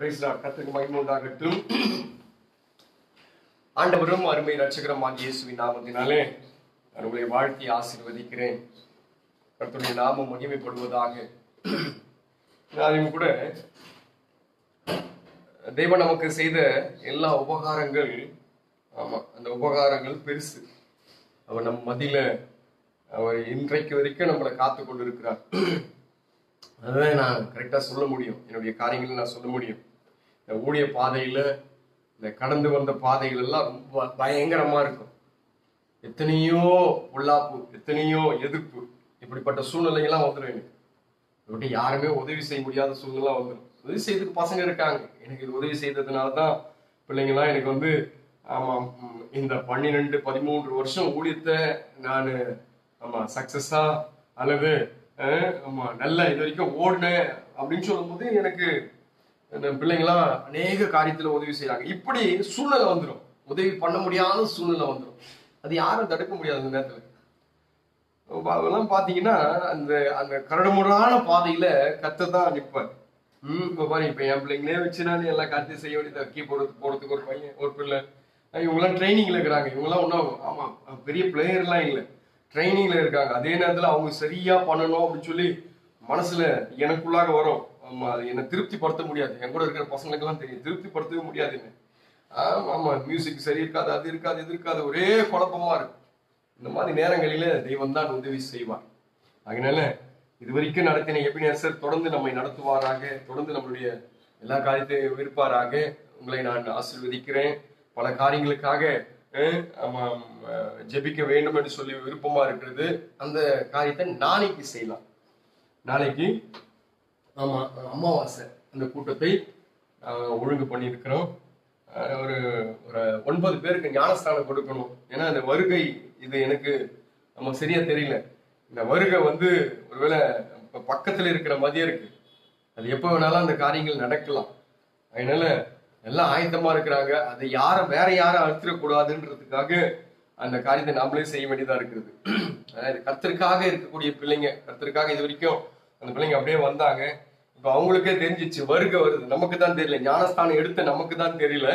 கர்த்தருக்கு மகிமை உண்டாகட்டும். ஆண்டவரும் அருமை இரட்சகருமாகிய இயேசுவின் நாமத்தினாலே நான் உங்களை வாழ்த்தி ஆசீர்வதிக்கிறேன். கர்த்தருடைய நாமம் மகிமைப்படுவதாக. நானும் கூட தேவன் நமக்கு செய்த எல்லா உபகாரங்கள், அந்த உபகாரங்கள் பெருசு. அவர் நம் மத்தியில அவர் இன்றைக்கு வரைக்கும் நம்மளை காத்து கொண்டு இருக்கிறார். அதுதான் நான் கரெக்டா சொல்ல முடியும். என்னுடைய காரியங்களை நான் சொல்ல முடியும். இந்த ஊழிய பாதையில, இந்த கடந்து வந்த பாதைகள் எல்லாம் ரொம்ப பயங்கரமா இருக்கும். எத்தனையோ பொல்லாப்பு, எத்தனையோ எதிர்ப்பு, இப்படிப்பட்ட சூழ்நிலைகள்லாம் வந்துடும். எனக்கு இப்படி யாருமே உதவி செய்ய முடியாத சூழ்நிலை வந்துடும். உதவி செய்யறதுக்கு பசங்க இருக்காங்க. எனக்கு இது உதவி செய்ததுனாலதான் பிள்ளைங்களாம் எனக்கு இந்த 12-13 வருஷம் ஊழியத்தை நான் சக்சஸா அல்லது நல்லா இது வரைக்கும் ஓடினேன் அப்படின்னு சொல்லும் போது எனக்கு பிள்ளைங்களாம் அநேக காரியத்துல உதவி செய்யறாங்க. இப்படி சூழ்நிலை வந்துடும், உதவி பண்ண முடியாத சூழ்நிலை வந்துடும். அது யாரும் தடுக்க முடியாது. அந்த நேரத்துல அதெல்லாம் பாத்தீங்கன்னா அந்த அந்த கரடுமுரடான பாதையில கர்த்தர் நிற்பார். இப்ப பாரு, இப்ப என் பிள்ளைங்களே வச்சு நான் எல்லாம் காரியத்தையும் செய்ய வேண்டியது. போறதுக்கு ஒரு பையன், ஒரு பிள்ளை, இவங்கெல்லாம் ட்ரைனிங்ல இருக்கிறாங்க. இவங்கெல்லாம் ஒன்றும் பெரிய பிளேயர்லாம் இல்லை, ட்ரைனிங்ல இருக்காங்க. அதே நேரத்துல அவங்க சரியா பண்ணணும் அப்படின்னு சொல்லி மனசுல எனக்குள்ளாக வரும். அது என்ன திருப்திப்படுத்த முடியாது. என் கூட இருக்கிற பசங்களுக்கு எல்லாம் தெரியும், திருப்திப்படுத்தவே முடியாதுன்னு. ஆமா, மியூசிக் சரி இருக்காது, அது இருக்காது, இது இருக்காது, ஒரே குழப்பமா இருக்கும். இந்த மாதிரி நேரங்களில தெய்வம் தான் உதவி செய்வார். அதனால இது வரைக்கும் நடத்தின எபினேசர் தொடர்ந்து நம்மை நடத்துவாராக, தொடர்ந்து நம்மளுடைய எல்லா காரியத்தையும் இருப்பாராக. உங்களை நான் ஆசீர்வதிக்கிறேன். பல காரியங்களுக்காக ஜெபிக்க வேண்டும் என்று சொல்லி விருப்பமா இருக்கிறது. அந்த காரியத்தை நாளைக்கு செய்யலாம். நாளைக்கு அமாவாசை அந்த கூட்டத்தை ஒழுங்கு பண்ணியிருக்கிறோம். ஒரு 9 பேருக்கு ஞானஸ்தானம் கொடுக்கணும். ஏன்னா அந்த வருகை இது எனக்கு சரியா தெரியல. இந்த வருகை ஒருவேளை பக்கத்துல இருக்கிற மாதிரியே இருக்கு. அது எப்ப வேணாலும் அந்த காரியங்கள் நடக்கலாம். அதனால எல்லாம் ஆயத்தமா இருக்கிறாங்க. அதை வேற யாரும் அழுத்திடக்கூடாதுன்றதுக்காக அந்த காரியத்தை நாமளே செய்ய வேண்டியதா இருக்குது. அதாவது கர்த்தருக்காக இருக்கக்கூடிய பிள்ளைங்க, கர்த்தருக்காக இது வரைக்கும் அந்த பிள்ளைங்க அப்படியே வந்தாங்க. இப்ப அவங்களுக்கே தெரிஞ்சிச்சு வருகை வருது. நமக்கு தான் தெரியல, ஞானஸ்தானம் எடுத்த நமக்கு தான் தெரியல.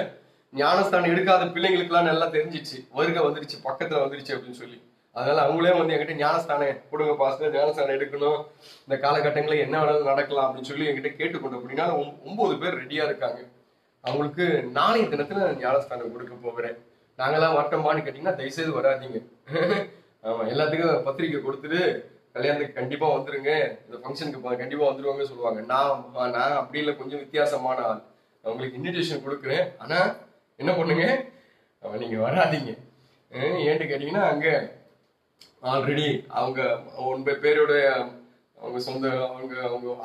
ஞானஸ்தானம் எடுக்காத பிள்ளைங்களுக்கு எல்லாம் நல்லா தெரிஞ்சிச்சு, வருகை வந்துருச்சு, பக்கத்துல வந்துருச்சு அப்படின்னு சொல்லி. அதனால அவங்களே என்கிட்ட ஞானஸ்தானம் கொடுங்க பாஸ்டர், ஞானஸ்தானம் எடுக்கணும், இந்த காலகட்டங்களில் என்ன வேணாலும் நடக்கலாம் அப்படின்னு சொல்லி என்கிட்ட கேட்டுக்கொண்டு. அப்படின்னா 9 பேர் ரெடியா இருக்காங்க. அவங்களுக்கு நாளைய தினத்துல ஞானஸ்தானம் கொடுக்க போகிறேன். நாங்கெல்லாம் வரட்டோமான்னு கேட்டீங்கன்னா தயவுசெய்து வராதிங்க. ஆமா, எல்லாத்துக்கும் பத்திரிக்கை கொடுத்துட்டு கல்யாணத்துக்கு கண்டிப்பா வந்துருங்க, இந்த ஃபங்க்ஷனுக்கு கண்டிப்பா வந்துருவாங்க சொல்லுவாங்க. நான் அப்படி இல்லை, கொஞ்சம் வித்தியாசமான ஆள். அவங்களுக்கு இன்விடேஷன் கொடுக்குறேன். ஆனா என்ன பண்ணுங்க, நீங்க வராதிங்க. ஏன்ட்டு கேட்டீங்கன்னா அங்க ஆல்ரெடி அவங்க 9 பேரோட அவங்க சொந்த அவங்க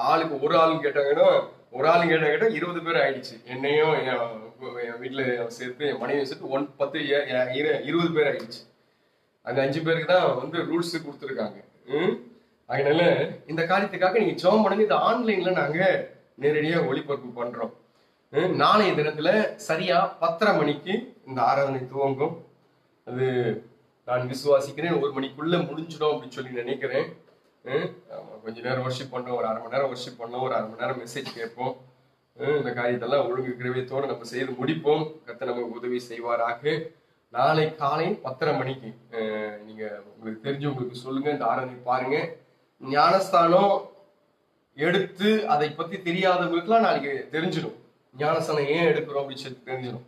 ஆளுக்கு ஒரு ஆளுன்னு கேட்டாங்கன்னா, ஒரு ஆளு கேட்டா 20 பேர் ஆயிடுச்சு. என்னையும் என் வீட்டுல சேர்த்து என் மனைவியை சேர்த்து 20 பேர் ஆயிடுச்சு. அந்த 5 பேருக்கு தான் ரூல்ஸ் கொடுத்துருக்காங்க. அதனால இந்த காரியத்துக்காக நீங்க ஜெபம் பண்ணுங்க. இந்த ஆன்லைன்ல நாங்க நேரடியா ஒளிபரப்பு பண்றோம். நாளைய தினத்துல சரியா 10:30 மணிக்கு இந்த ஆராதனை துவங்கும். அது நான் விசுவாசிக்கிறேன் 1 மணிக்குள்ள முடிஞ்சிடும் அப்படின்னு சொல்லி நினைக்கிறேன். கொஞ்ச நேரம் வர்ஷிப் பண்ணோம், ஒரு 1/2 மணி நேரம் வர்ஷிப் பண்ணோம், ஒரு 1/2 மணி நேரம் மெசேஜ் கேட்போம். இந்த காரியத்தெல்லாம் ஒழுங்கு கிரவியத்தோடு நம்ம செய்து முடிப்போம். கர்த்தர் நமக்கு உதவி செய்வாராக. நாளை காலை 10:30 மணிக்கு நீங்க உங்களுக்கு தெரிஞ்சவங்களுக்கு சொல்லுங்க, இந்த ஆராதனை பாருங்க. ஞானஸ்தானம் எடுத்து அதை பத்தி தெரியாதவங்களுக்குலாம் நாளைக்கு தெரிஞ்சிடும், ஞானஸ்தானம் ஏன் எடுக்கிறோம் அப்படின்னு சொல்லி தெரிஞ்சிடும்.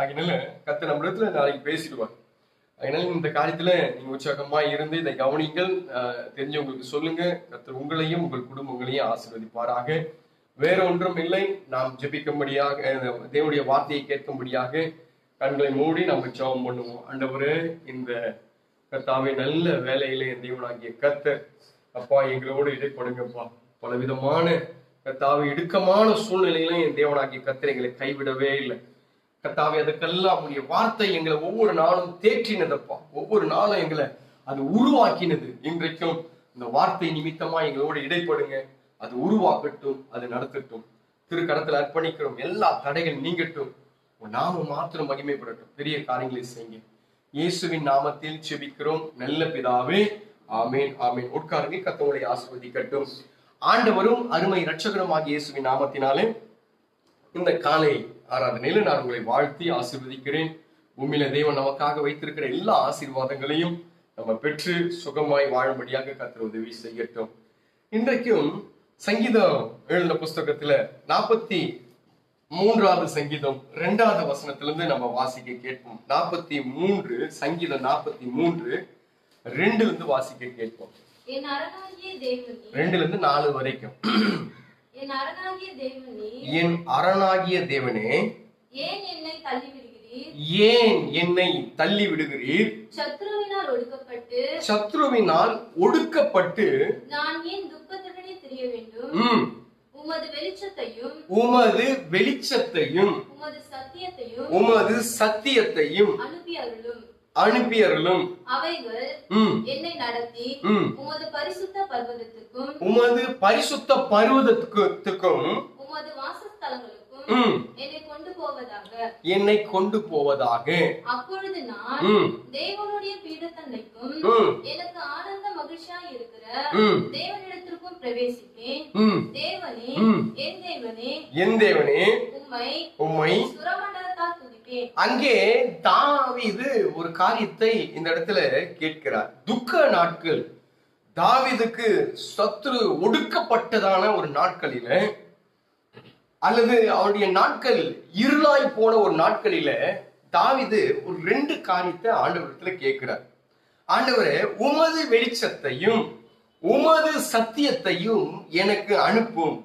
அதனால கர்த்தர் நம்ம இடத்துல நாளைக்கு பேசிடுவார். அதனால இந்த காரியத்துல நீங்க உற்சாகமா இருந்து இதை கவனிங்கள், தெரிஞ்சவங்களுக்கு சொல்லுங்க. கர்த்தர் உங்களையும் உங்கள் குடும்பங்களையும் ஆசீர்வதிப்பாராக. வேற ஒன்றும் இல்லை, நாம் ஜெபிக்கும்படியாக, தேவனுடைய வார்த்தையை கேட்கும்படியாக கண்களை மூடி நம்ம ஜெபம் பண்ணுவோம். ஆண்டவரே, இந்த கர்த்தாவே நல்ல வேலையிலே தேவனாகிய கர்த்தர் அப்பா எங்களோடு இடைப்படுங்கப்பா. பலவிதமான கர்த்தாவே இடுக்கமான சூழ்நிலையிலும் என் தேவனாகிய கர்த்தர் எங்களை கைவிடவே இல்லை. கர்த்தாவே, அதுக்கெல்லாம் உடைய வார்த்தை எங்களை ஒவ்வொரு நாளும் தேற்றினதப்பா. ஒவ்வொரு நாளும் எங்களை அது உருவாக்கினது. இன்றைக்கும் இந்த வார்த்தை நிமித்தமா எங்களோடு இடைப்படுங்க. அது உருவாக்கட்டும், அது நடத்தட்டும். திருக்கரத்துல அர்ப்பணிக்கிறோம். எல்லா தடைகள் நீங்கட்டும். நாம மாத்திரம் மகிமைப்படட்டும். பெரிய காரியங்களை செய்யுங்க. இயேசுவின் நாமத்தில் ஜெபிக்கிறோம் நல்ல பிதாவே, ஆமேன் ஆமேன். உட்காருங்க. கர்த்தர் உங்களை ஆசீர்வதிக்கட்டும். ஆண்டவரும் அருமை இரட்சகருமாகிய இயேசுவின் நாமத்தினாலே இந்த காலை ஆராதனையில நான் உங்களை வாழ்த்தி ஆசீர்வதிக்கிறேன். பூமியில தேவன் நமக்காக வைத்திருக்கிற எல்லா ஆசீர்வாதங்களையும் நம்ம பெற்று சுகமாய் வாழும்படியாக கர்த்தர் உதவி செய்யட்டும். இன்றைக்கும் சங்கீதம் எழுதின புஸ்தகத்துல 43வது சங்கீதம் 2வது வசனத்திலிருந்து நம்ம வாசிக்க கேட்போம். 43 சங்கீதம் 43 2 வாசிக்க கேட்போம். 2 4 வரைக்கும். என் அரணாகிய தேவனே, ஏன் என்னை தள்ளி விடுகிறீர்? சத்ருவினால் ஒடுக்கப்பட்டு நான் ஏன் துக்கத்துடனே திரிய வேண்டும்? உமது வெளிச்சத்தையும் உமது சத்தியத்தையும் அனுப்பியருளும் அவைகள் என்னை நடத்தி உமது பரிசுத்த பர்வதத்துக்கும் உமது வாசஸ்தலங்களுக்கும் என்னை கொண்டு போவதாக. அப்பொழுது நான் தேவனுடைய பீடத்தண்டைக்கும் எனக்கு ஆனந்த மகிழ்ச்சியாய் இருக்கிற தேவனிடத்திற்கும் பிரவேசிப்பேன். தேவனே, என் தேவனே, உம்மை சுரமண்டலத்தால் துதிப்பேன். அங்கே தாவீது ஒரு காரியத்தை இந்த இடத்துல கேட்கிறார். துக்க நாட்கள், தாவீதுக்கு சத்துரு ஒடுக்கப்பட்டதான ஒரு நாட்களில, அல்லது அவருடைய நாட்கள் இருளாய் போன ஒரு நாட்களில தாவீது ஒரு 2 காரியத்தை ஆண்டவரிடத்துல கேட்கிறார். ஆண்டவரே, உமது வெளிச்சத்தையும் உமது சத்தியத்தையும் எனக்கு அனுப்பும்.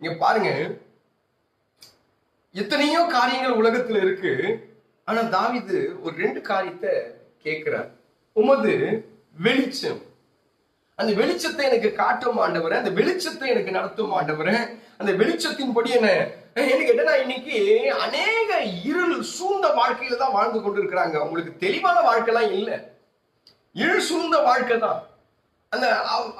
இங்க பாருங்க, எத்தனையோ காரியங்கள் உலகத்துல இருக்கு. ஆனா தாவீது ஒரு 2 காரியத்தை கேட்கிறார். உமது வெளிச்சம், அந்த வெளிச்சத்தை எனக்கு காட்டும் ஆண்டவரே, அந்த வெளிச்சத்தை எனக்கு நடத்தும் ஆண்டவரே. அந்த வெளிச்சத்தின்படி என்ன கேட்டா, இன்னைக்கு அநேக இருள் சூழ்ந்த வாழ்க்கையில தான் வாழ்ந்து கொண்டு இருக்கிறாங்க. உங்களுக்கு தெளிவான வாழ்க்கைலாம் இல்ல, இருள் சூழ்ந்த வாழ்க்கை தான். அந்த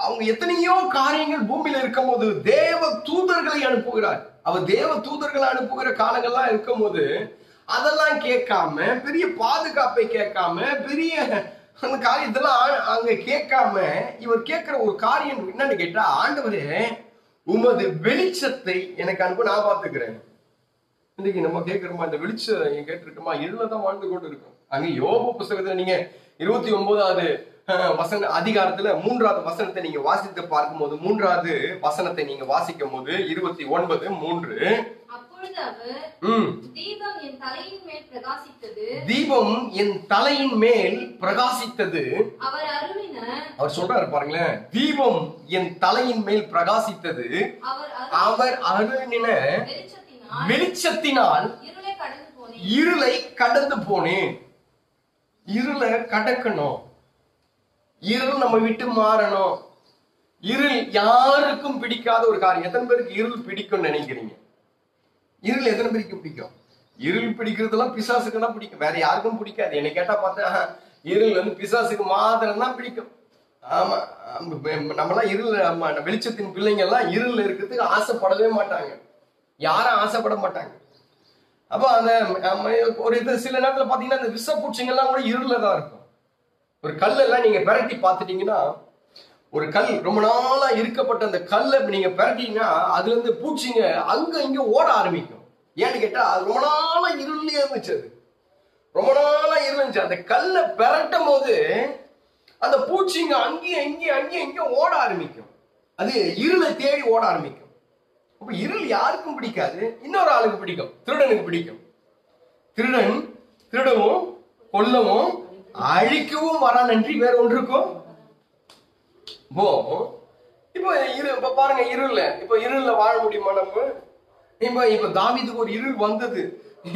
அவங்க எத்தனையோ காரியங்கள் பூமியில இருக்கும் போது தேவ தூதர்களை அனுப்புகிறார். அவர் தேவ தூதர்களை அனுப்புகிற காலங்கள்லாம் இருக்கும் போது அதெல்லாம் கேட்காம, பெரிய பாதுகாப்பை கேட்காம, பெரிய அந்த காரியத்தெல்லாம் அங்க கேட்காம இவர் கேட்கிற ஒரு காரியம் என்னன்னு கேட்டா, ஆண்டவரே, உமது வெளிச்சத்தை எனக்கு அனுப்ப, நான் பார்த்துக்கிறேன். இன்னைக்கு நம்ம கேட்கிறோமா இந்த வெளிச்சம் கேட்டிருக்கோமா? இருளதான் வாழ்ந்து கொண்டு இருக்கோம். அங்க யோபு புஸ்தகத்துல நீங்க 29வது அதிகாரத்துல 3வது வசனத்தை நீங்க வாசித்து பார்க்கும்போது, 3வது வசனத்தை நீங்க வாசிக்கும் போது 29:3, தீபம் என் தலையின் மேல் பிரகாசித்தது. அவர் சொல்றாரு பாருங்களேன், தீபம் என் தலையின் மேல் பிரகாசித்தது, அவர் அருளின வெளிச்சத்தினால் இருளை கடந்து போனேன். இருளை கடக்கணும், இருள் நம்ம விட்டு மாறணும். இருள் யாருக்கும் பிடிக்காத ஒரு காரியம். எத்தனை பேருக்கு இருள் பிடிக்கும் நினைக்கிறீங்க? இருள் எத்தனை பேருக்கு பிடிக்கும்? இருள் பிடிக்கிறதுலாம் பிசாசுக்கெல்லாம் பிடிக்கும், வேற யாருக்கும் பிடிக்காது. என்னை கேட்டா பார்த்தா இருள் பிசாசுக்கு மாத்திரம் தான் பிடிக்கும். ஆமா, நம்மளாம் இருள், வெளிச்சத்தின் பிள்ளைங்க எல்லாம் இருள் இருக்கிறதுக்கு ஆசைப்படவே மாட்டாங்க, யாரும் ஆசைப்பட மாட்டாங்க. அப்போ அந்த ஒரு சில நேரத்துல பாத்தீங்கன்னா அந்த விஷப்பூச்சிங்கெல்லாம் கூட இருள்ல தான் இருக்கும். ஒரு கல்லெல்லாம் நீங்க பிரட்டி பார்த்துட்டீங்கன்னா, ஒரு கல் ரொம்ப நாளா இருக்கப்பட்ட அந்த கல்லை நீங்க பிரட்டிங்கன்னா அதுல இருந்து பூச்சிங்க அங்க இங்க ஓட ஆரம்பிக்கும். ஏன்னு கேட்டா அது ரொம்ப நாளா இருளே இருந்துச்சு, அது ரொம்ப நாளா இருந்துச்சு. அந்த கல்லை பிரட்டும் போது அந்த பூச்சிங்க அங்கேயும் ஓட ஆரம்பிக்கும். அது இருளை தேடி ஓட ஆரம்பிக்கும். அப்ப இருள் யாருக்கும் பிடிக்காது, இன்னொரு ஆளுக்கு பிடிக்கும், திருடனுக்கு பிடிக்கும். திருடன் திருடவும் கொல்லவும் அழிக்கவும் வரா, நன்றி வேற ஒன்று இருக்கும். இப்ப பாருங்க, இருள்ல வாழ முடியுமா நம்ம? இப்ப தாவீதுக்கு ஒரு இருள் வந்தது.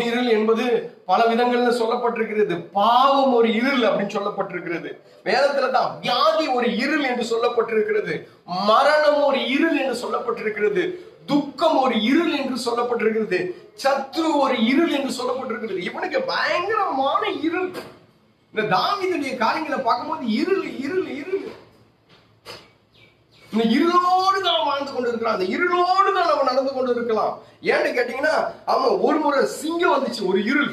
இருள் என்பது பல விதங்கள்ல சொல்லப்பட்டிருக்கிறது. பாவம் ஒரு இருள் அப்படின்னு சொல்லப்பட்டிருக்கிறது வேதத்துல தான். வியாதி ஒரு இருள் என்று சொல்லப்பட்டிருக்கிறது. மரணம் ஒரு இருள் என்று சொல்லப்பட்டிருக்கிறது. துக்கம் ஒரு இருள் என்று சொல்லப்பட்டிருக்கிறது. சத்ரு ஒரு இருள் என்று சொல்லப்பட்டிருக்கிறது. இவனுக்கு பயங்கரமான இருள். இந்த தாவீதுடைய காரியங்களை பார்க்கும்போது இருள் இருள் இருள், இந்த இருளோடு தான் வாழ்ந்து கொண்டு இருக்கிறான். அந்த இருளோடு தான் நம்ம நடந்து கொண்டு இருக்கலாம். ஏன்னு கேட்டீங்கன்னா, அவன் ஒரு முறை சிங்கம் வந்துச்சு, ஒரு இருள்,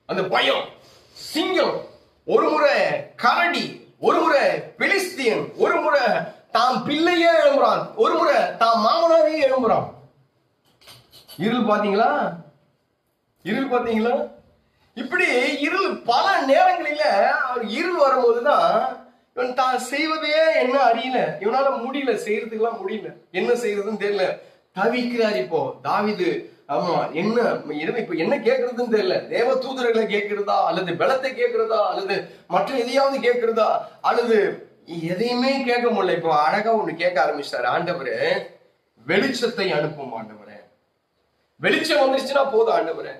அந்த பயம் சிங்கம், ஒரு முறை கரடி, ஒரு முறை பெலிஸ்தியன், ஒரு முறை தாம் பிள்ளையே எழும்புறான், ஒரு முறை தாம் மாமனாரையே எழும்புறான். இருள் பாத்தீங்களா? இருள் பாத்தீங்களா? இப்படி இருள் பல நேரங்களில இருள் வரும்போதுதான் இவன் தான் செய்வதே என்ன அறியல, இவனால முடியல, செய்யறதுக்கெல்லாம் முடியல, என்ன செய்யறதுன்னு தெரியல, தவிக்கிறார். இப்போ தாவீது ஆமா என்ன இப்ப என்ன கேட்கறதுன்னு தெரியல. தேவ தூதர்களை கேட்கிறதா, அல்லது பலத்தை கேட்கிறதா, அல்லது மற்ற எதையாவது கேட்கிறதா, அல்லது எதையுமே கேட்க முடியல. இப்போ அழகா ஒண்ணு கேட்க ஆரம்பிச்சாரு, ஆண்டவரே வெளிச்சத்தை அனுப்பும் ஆண்டவரே, வெளிச்சம் வந்துருச்சுன்னா போதும் ஆண்டவரே.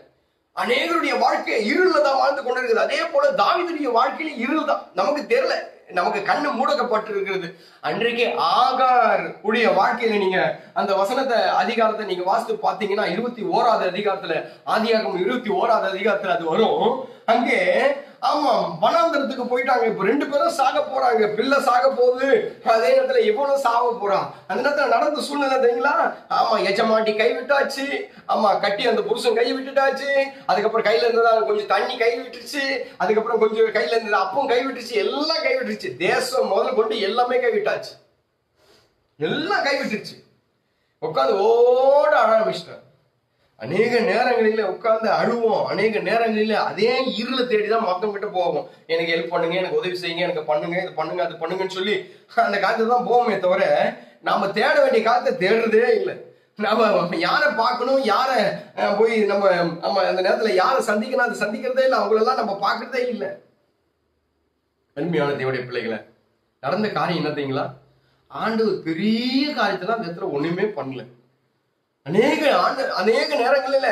அநேகருடைய வாழ்க்கை இருள்ல தான் வாழ்ந்து கொண்டிருக்குது. அதே போல தாவீதுடைய வாழ்க்கையில இருள் தான், நமக்கு தெரியல, நமக்கு கண்ணு மூடக்கப்பட்டு இருக்கிறது. அன்றைக்கு ஆகார் உடைய வாழ்க்கையில நீங்க அந்த வசனத்தை அதிகாரத்தை நீங்க வாசித்து பாத்தீங்கன்னா 21வது அதிகாரத்துல, ஆதியாகமம் 21வது அதிகாரத்துல அது வரும். அங்கே ஆமா வனாந்தரத்துக்கு போயிட்டாங்க. இப்ப 2 பேரும் சாக போறாங்க, பிள்ளை சாக போகுது, அதே நேரத்துல எவ்வளவு சாக போறான். அந்த நேரத்துல நடந்த சூழ்நிலை தெரியுங்களா? ஆமா எஜமாட்டி கை விட்டாச்சு, ஆமா கட்டி அந்த புருஷன் கை விட்டுட்டாச்சு, அதுக்கப்புறம் கையில இருந்ததா கொஞ்சம் தண்ணி கை விட்டுருச்சு, அதுக்கப்புறம் கொஞ்சம் கையில இருந்தது அப்பவும் கை விட்டுருச்சு, எல்லாம் கை விட்டுருச்சு, தேசம் முதல்ல கொண்டு எல்லாமே கை விட்டாச்சு, எல்லாம் கை விட்டுருச்சு. உட்காந்து ஓட அழ ஆரம்பிச்சிட்டார். அநேக நேரங்களில உட்கார்ந்து அழுவோம், அநேக நேரங்களில அதே இருளை தேடிதான் மத்தவங்க கிட்ட போவோம். எனக்கு ஹெல்ப் பண்ணுங்க, எனக்கு உதவி செய்யுங்க, எனக்கு பண்ணுங்க, இது பண்ணுங்க, அது பண்ணுங்கன்னு சொல்லி அந்த காலத்துல தான் போவோமே தவிர நாம தேட வேண்டிய காலத்தை தேடுறதே இல்லை. நம்ம யாரை பார்க்கணும், யாரை போய் நம்ம அந்த நேரத்துல யாரை சந்திக்கணும், அதை சந்திக்கிறதே இல்லை, அவங்களெல்லாம் நம்ம பார்க்கறதே இல்லை. அருமையான தேவனுடைய பிள்ளைகளை, நடந்த காரியம் என்ன தெரியுங்களா? ஆண்டவர் பெரிய காரியத்தெல்லாம் அந்த இடத்துல ஒண்ணுமே பண்ணல. அநேக நேரங்களில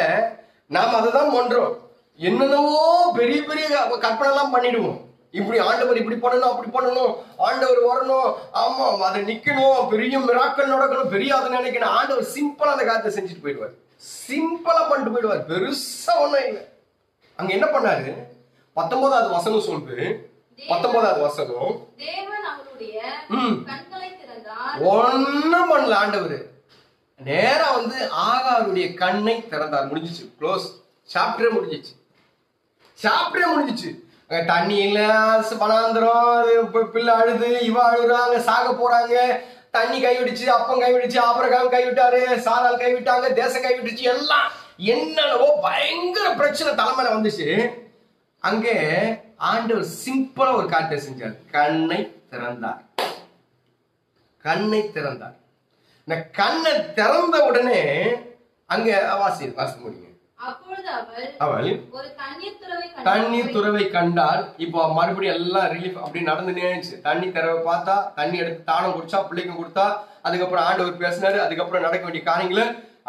நாம் அதைதான் பண்றோம். என்னென்னவோ பெரிய பெரிய கற்பனை எல்லாம் பண்ணிடுவோம். இப்படி ஆண்டவர் இப்படி பண்ணணும், அப்படி பண்ணணும், ஆண்டவர் வரணும், ஆமா அதை நிக்கணும், பெரிய மிராக்கள் நடக்கணும், பெரிய அதை நினைக்கணும். ஆண்டவர் சிம்பிளா அந்த காரியத்தை செஞ்சுட்டு போயிடுவார், சிம்பிளா பண்ணிட்டு போயிடுவார், பெருசா ஒண்ணும் இல்லை. அங்க என்ன பண்ணாரு? 19வது வசனம் சொல்லுது, 19வது வசனம், ஒன்னும் பண்ணல ஆண்டவர், நேரா வந்து ஆகாருடைய கண்ணை திறந்தார். முடிஞ்சிச்சு, க்ளோஸ், சாப்டரே முடிஞ்சிச்சு, சாப்டரே முடிஞ்சிச்சு. தண்ணி இல்ல, வனாந்திரம், பிள்ளை அழுது, இவ அழுகுறாங்க, சாக போறாங்க, தண்ணி கைவிடுச்சு, அப்பம் கைவிடுச்சு, ஆபிரகாம் கைவிட்டாரு, சாரால் கைவிட்டாங்க, தேசம் கைவிட்டுச்சு, எல்லாம் என்னவோ பயங்கர பிரச்சனை தலைமையில வந்துச்சு. அங்கே ஆண்டவர் சிம்பிளா ஒரு காரியத்தை செஞ்சார், கண்ணை திறந்தார், கண்ணை திறந்தார். இந்த கண்ணை திறந்த உடனே அங்க வாசி முடியுங்க. அவள் ஒரு தண்ணீர் துறவை கண்டால். இப்போ மறுபடியும் எல்லாம் ரிலீஃப் அப்படி நடந்துனே இருந்துச்சு. தண்ணி திறவை பார்த்தா, தண்ணி எடுத்து தானம் குடிச்சா, பிள்ளைக்கு கொடுத்தா, அதுக்கப்புறம் ஆண்டவர் பேசினாரு, அதுக்கப்புறம் நடக்க வேண்டிய காரியங்களை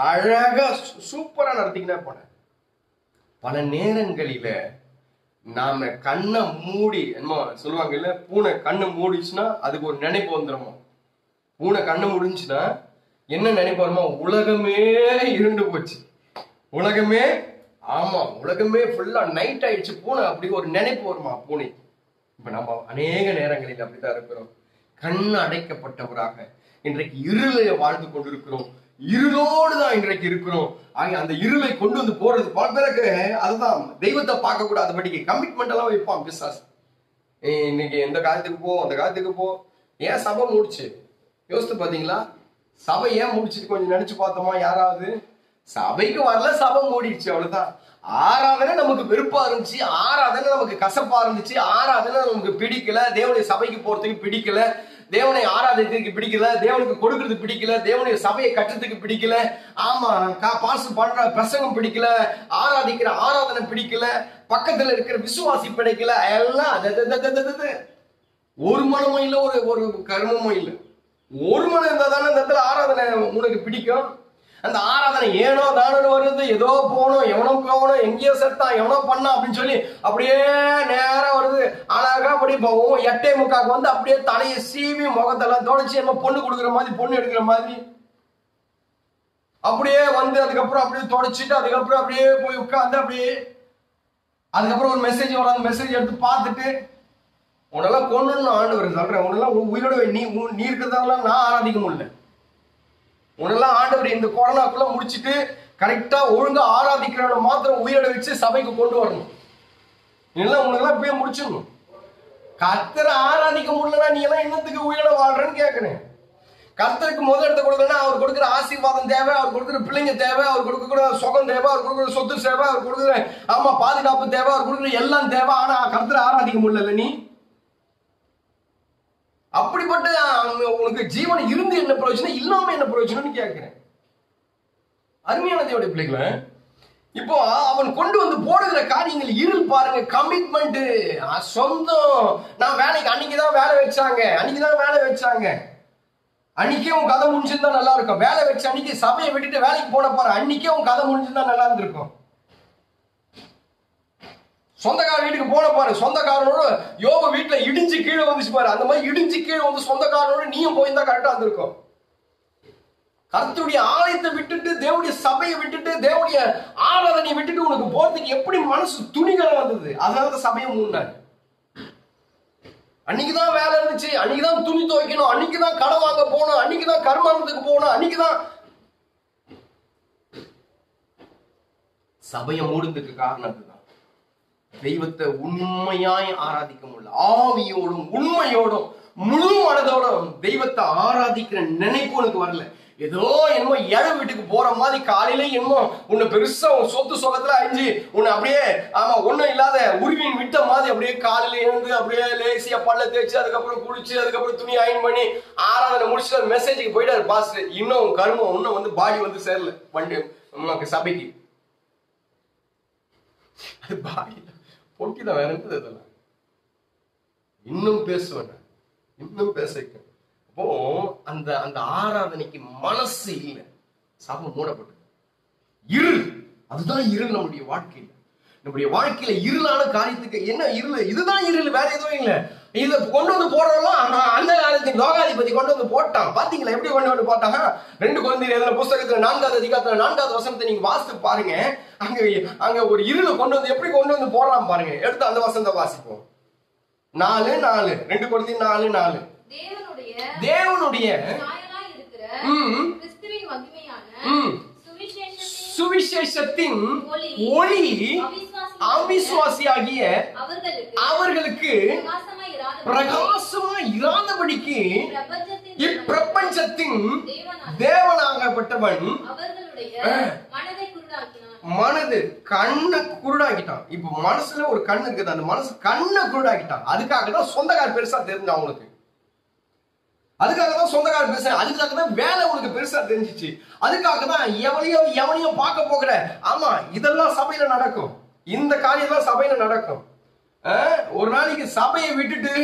அழகா சூப்பரா நடத்திக்கிட்டே போன. பல நேரங்களில நாம கண்ணை மூடி, என்னமோ சொல்லுவாங்க இல்ல, பூனை கண்ணை மூடிச்சுன்னா அதுக்கு ஒரு நினைப்பு வந்துடுமோ. பூனை கண்ணை முடிஞ்சுன்னா என்ன நினைப்பு வருமா? உலகமே இருண்டு போச்சு, உலகமே, ஆமா உலகமே ஃபுல்லா நைட் ஆயிடுச்சு, பூனை அப்படி ஒரு நினைப்பு வருமா பூனை. இப்ப நம்ம அநேக நேரங்களில் அப்படித்தான் இருக்கிறோம், கண் அடைக்கப்பட்டவராக இன்றைக்கு இருளை வாழ்ந்து கொண்டிருக்கிறோம், இருளோடுதான் இன்றைக்கு இருக்கிறோம். ஆகிய அந்த இருளை கொண்டு வந்து போறது பல பேருக்கு அதுதான் தெய்வத்தை பார்க்க கூடாதபடிக்கு கமிட்மெண்ட் எல்லாம் வைப்பான் பிசாஸ். இன்னைக்கு எந்த காலத்துக்கு போ, அந்த காலத்துக்கு போ. ஏன் சபை மூடிச்சு யோசித்து பாத்தீங்களா? சபை ஏன் முடிச்சுட்டு கொஞ்சம் நினைச்சு பார்த்தோமா? யாராவது சபைக்கு வரல, சபை மூடிடுச்சு, அவ்வளவுதான். ஆராதனை நமக்கு வெறுப்பா இருந்துச்சு, ஆராதனை நமக்கு கசப்பா இருந்துச்சு, ஆராதனை நமக்கு பிடிக்கல, தேவனுடைய சபைக்கு போறதுக்கு பிடிக்கல, தேவனை ஆராதனைக்கு பிடிக்கல, தேவனுக்கு கொடுக்கறது பிடிக்கல, தேவனுடைய சபையை கட்டுறதுக்கு பிடிக்கல, ஆமா பாசு பண்ற பிரசங்கம் பிடிக்கல, ஆராதிக்கிற ஆராதனை பிடிக்கல, பக்கத்துல இருக்கிற விசுவாசி பிடிக்கல, எல்லாம் ஒரு மனமும் இல்லை, ஒரு கர்மமும் இல்லை. ஒரு மனம் இருந்தா தானே இந்த இடத்துல ஆராதனை உனக்கு பிடிக்கும். அந்த ஆராதனை ஏனோ தானோ வருது, ஏதோ போகணும், எவனோ போகணும், எங்கேயோ செத்தான், எவனோ பண்ணா அப்படின்னு சொல்லி அப்படியே நேரம் வருது. அழகா அப்படி போவோம், 8:45 வந்து அப்படியே தலையை சீவி முகத்தெல்லாம் தொடச்சி நம்ம பொண்ணு கொடுக்குற மாதிரி, பொண்ணு எடுக்கிற மாதிரி அப்படியே வந்து அதுக்கப்புறம் அப்படியே தொடச்சிட்டு அதுக்கப்புறம் அப்படியே போய் உட்காந்து அப்படியே அதுக்கப்புறம் ஒரு மெசேஜ் வரும், அந்த மெசேஜ் எடுத்து பார்த்துட்டு உன்னெல்லாம் கொண்டு ஆண்டவர் சொல்றேன், உன்னெல்லாம் உயிரோட நீ இருக்கிறதால நான் ஆராதிக்க முடியல. உன்னெல்லாம் ஆண்டவர் இந்த கொரோனாக்குள்ள முடிச்சுட்டு கரெக்டா ஒழுங்கா ஆராதிக்கிறவனை மாத்திரம் உயிரோட வச்சு சபைக்கு கொண்டு வரணும். இதெல்லாம் உனக்கெல்லாம் போய் முடிச்சிடணும். கர்த்தரை ஆராதிக்க முடியலன்னா நீ எல்லாம் இன்னத்துக்கு உயிரோட வாழ்றன்னு கேட்கிறேன். கர்த்தருக்கு முதல் இடத்தை கொடுக்கணும்னா அவர் கொடுக்குற ஆசீர்வாதம் தேவை, அவர் கொடுக்குற பிள்ளைங்க தேவை, அவர் கொடுக்குற சுகம் தேவை, அவர் கொடுக்குற சொத்து தேவை, அவர் கொடுக்குற பாதுகாப்பு தேவை, அவர் கொடுக்குற எல்லாம் தேவை. ஆனா கர்த்தரை ஆராதிக்க முடியல. நீ அப்படிப்பட்ட உனக்கு ஜீவன் இருந்து என்ன பிரயோஜனம், இல்லாம என்ன பிரயோஜனம்னு கேட்கிறேன். அருமையான தேவனுடைய பிள்ளைகளை, இப்போ அவன் கொண்டு வந்து போடுகிற காரியங்கள் இருள் பாருங்க. கமிட்மெண்ட், சொந்தம். நான் வேலைக்கு அன்னைக்குதான் வேலை வச்சாங்க, அன்னைக்கே உன் கதை முடிஞ்சிருந்தா நல்லா இருக்கும். வேலை வச்ச அன்னைக்கு சபையை விட்டுட்டு வேலைக்கு போன பாரு, அன்னைக்கே உன் கதை முடிஞ்சிருந்தா நல்லா இருந்திருக்கும். சொந்தக்கார வீட்டுக்கு போன பாரு, சொந்தக்காரனோட யோபு வீட்டுல இடிஞ்சு கீழே வந்துச்சு பாரு, அந்த மாதிரி இடிஞ்சு கீழே வந்து சொந்தக்காரனோட நீயும் போயிருந்தா கரெக்டா இருந்திருக்கும். கர்த்தருடைய ஆலயத்தை விட்டுட்டு, தேவனுடைய சபையை விட்டுட்டு, தேவனுடைய ஆராதனையை விட்டுட்டு உனக்கு போறதுக்கு எப்படி மனசு துணிகரம் வந்தது? அதனால சபையை மூடினாரு. அன்னைக்குதான் வேலை இருந்துச்சு, அன்னைக்குதான் துணி துவைக்கணும், அன்னைக்குதான் கடை வாங்க போகணும், அன்னைக்குதான் கர்மாந்தத்துக்கு போகணும், அன்னைக்குதான். சபையை மூடுறதுக்கு காரணம் அதுதான். தெய்வத்தை உண்மையாய் ஆராதிக்க முடியல. ஆவியோடும் உண்மையோடும் முழு மனதோடும் தெய்வத்தை ஆராதிக்கிற நினைப்பு உனக்கு வரல. ஏதோ என்னமோ ஏழை வீட்டுக்கு போற மாதிரி காலையில என்னமோ உன்னை பெருசா சொத்து சொகத்துல அழிஞ்சு உன்னை அப்படியே ஒண்ணும் இல்லாத உருவின் விட்ட மாதிரி அப்படியே காலையில எழுந்து அப்படியே லேசியா பல்ல தேய்ச்சி அதுக்கப்புறம் குளிச்சு அதுக்கப்புறம் துணி அயன் பண்ணி ஆராதனை முடிச்சுட்டு மெசேஜுக்கு போயிட்டாரு பாஸ். இன்னும் கருமம் இன்னும் வந்து பாடி வந்து சேரல வண்டி சபைக்கு. அது பாடி பொட்டிதான் வேற இருந்தது. அதெல்லாம் இன்னும் பேசுவேன், இன்னும் பேச. அப்போ அந்த அந்த ஆராதனைக்கு மனசு இல்லை, சபை மூடப்பட்டது. இருள், அதுதான் இருள் நம்முடைய வாழ்க்கையில. நம்முடைய வாழ்க்கையில இருளான காரியத்துக்கு என்ன இருள்? இதுதான் இருள், வேற எதுவும் இல்லை. இதை கொண்டு வந்து போடுறோம். அந்த காலத்தில் லோகாதிபதி கொண்டு வந்து போட்டான். பாத்தீங்களா எப்படி கொண்டு வந்து போட்டாங்க? 2 கொரிந்தியர் புஸ்தகத்துல 4வது அதிகாரத்துல 4வது வசனத்தை நீங்க வாசித்து பாருங்க. அங்க ஒரு இருளை கொண்டு வந்து எப்படி கொண்டு வந்து போடுறான் பாருங்க. எடுத்து அந்த வசனத்தை வாசிப்போம். 4:4 2 கொரிந்தியர் 4:4. தேவனுடைய சுவிசேஷத்தின் ஒளி அவிசுவாசியாகிய அவர்களுக்கு பிரகாசமாய் இராதபடிக்கு இப்பிரபஞ்சத்தின் தேவனாகப்பட்டவன் மனது கண்ணை குருடாக்கிட்டான். இப்ப மனசுல ஒரு கண்ணு இருக்குது, அந்த மனசு கண்ணை குருடாக்கிட்டான். அதுக்காக தான் சொந்தக்கார பெருசா தெரிஞ்சு அவங்களுக்கு, அதுக்காக தான் சொந்தக்கார பெருசா, அதுக்காக தான் வேலை உனக்கு பெருசா தெரிஞ்சிச்சு, அதுக்காக தான் எவனையும் பார்க்க போகிற. ஆமா, இதெல்லாம் சபையில நடக்கும், இந்த காரியம் தான் சபையில நடக்கும். ஒரு நாளைக்கு சபையை விட்டுட்டு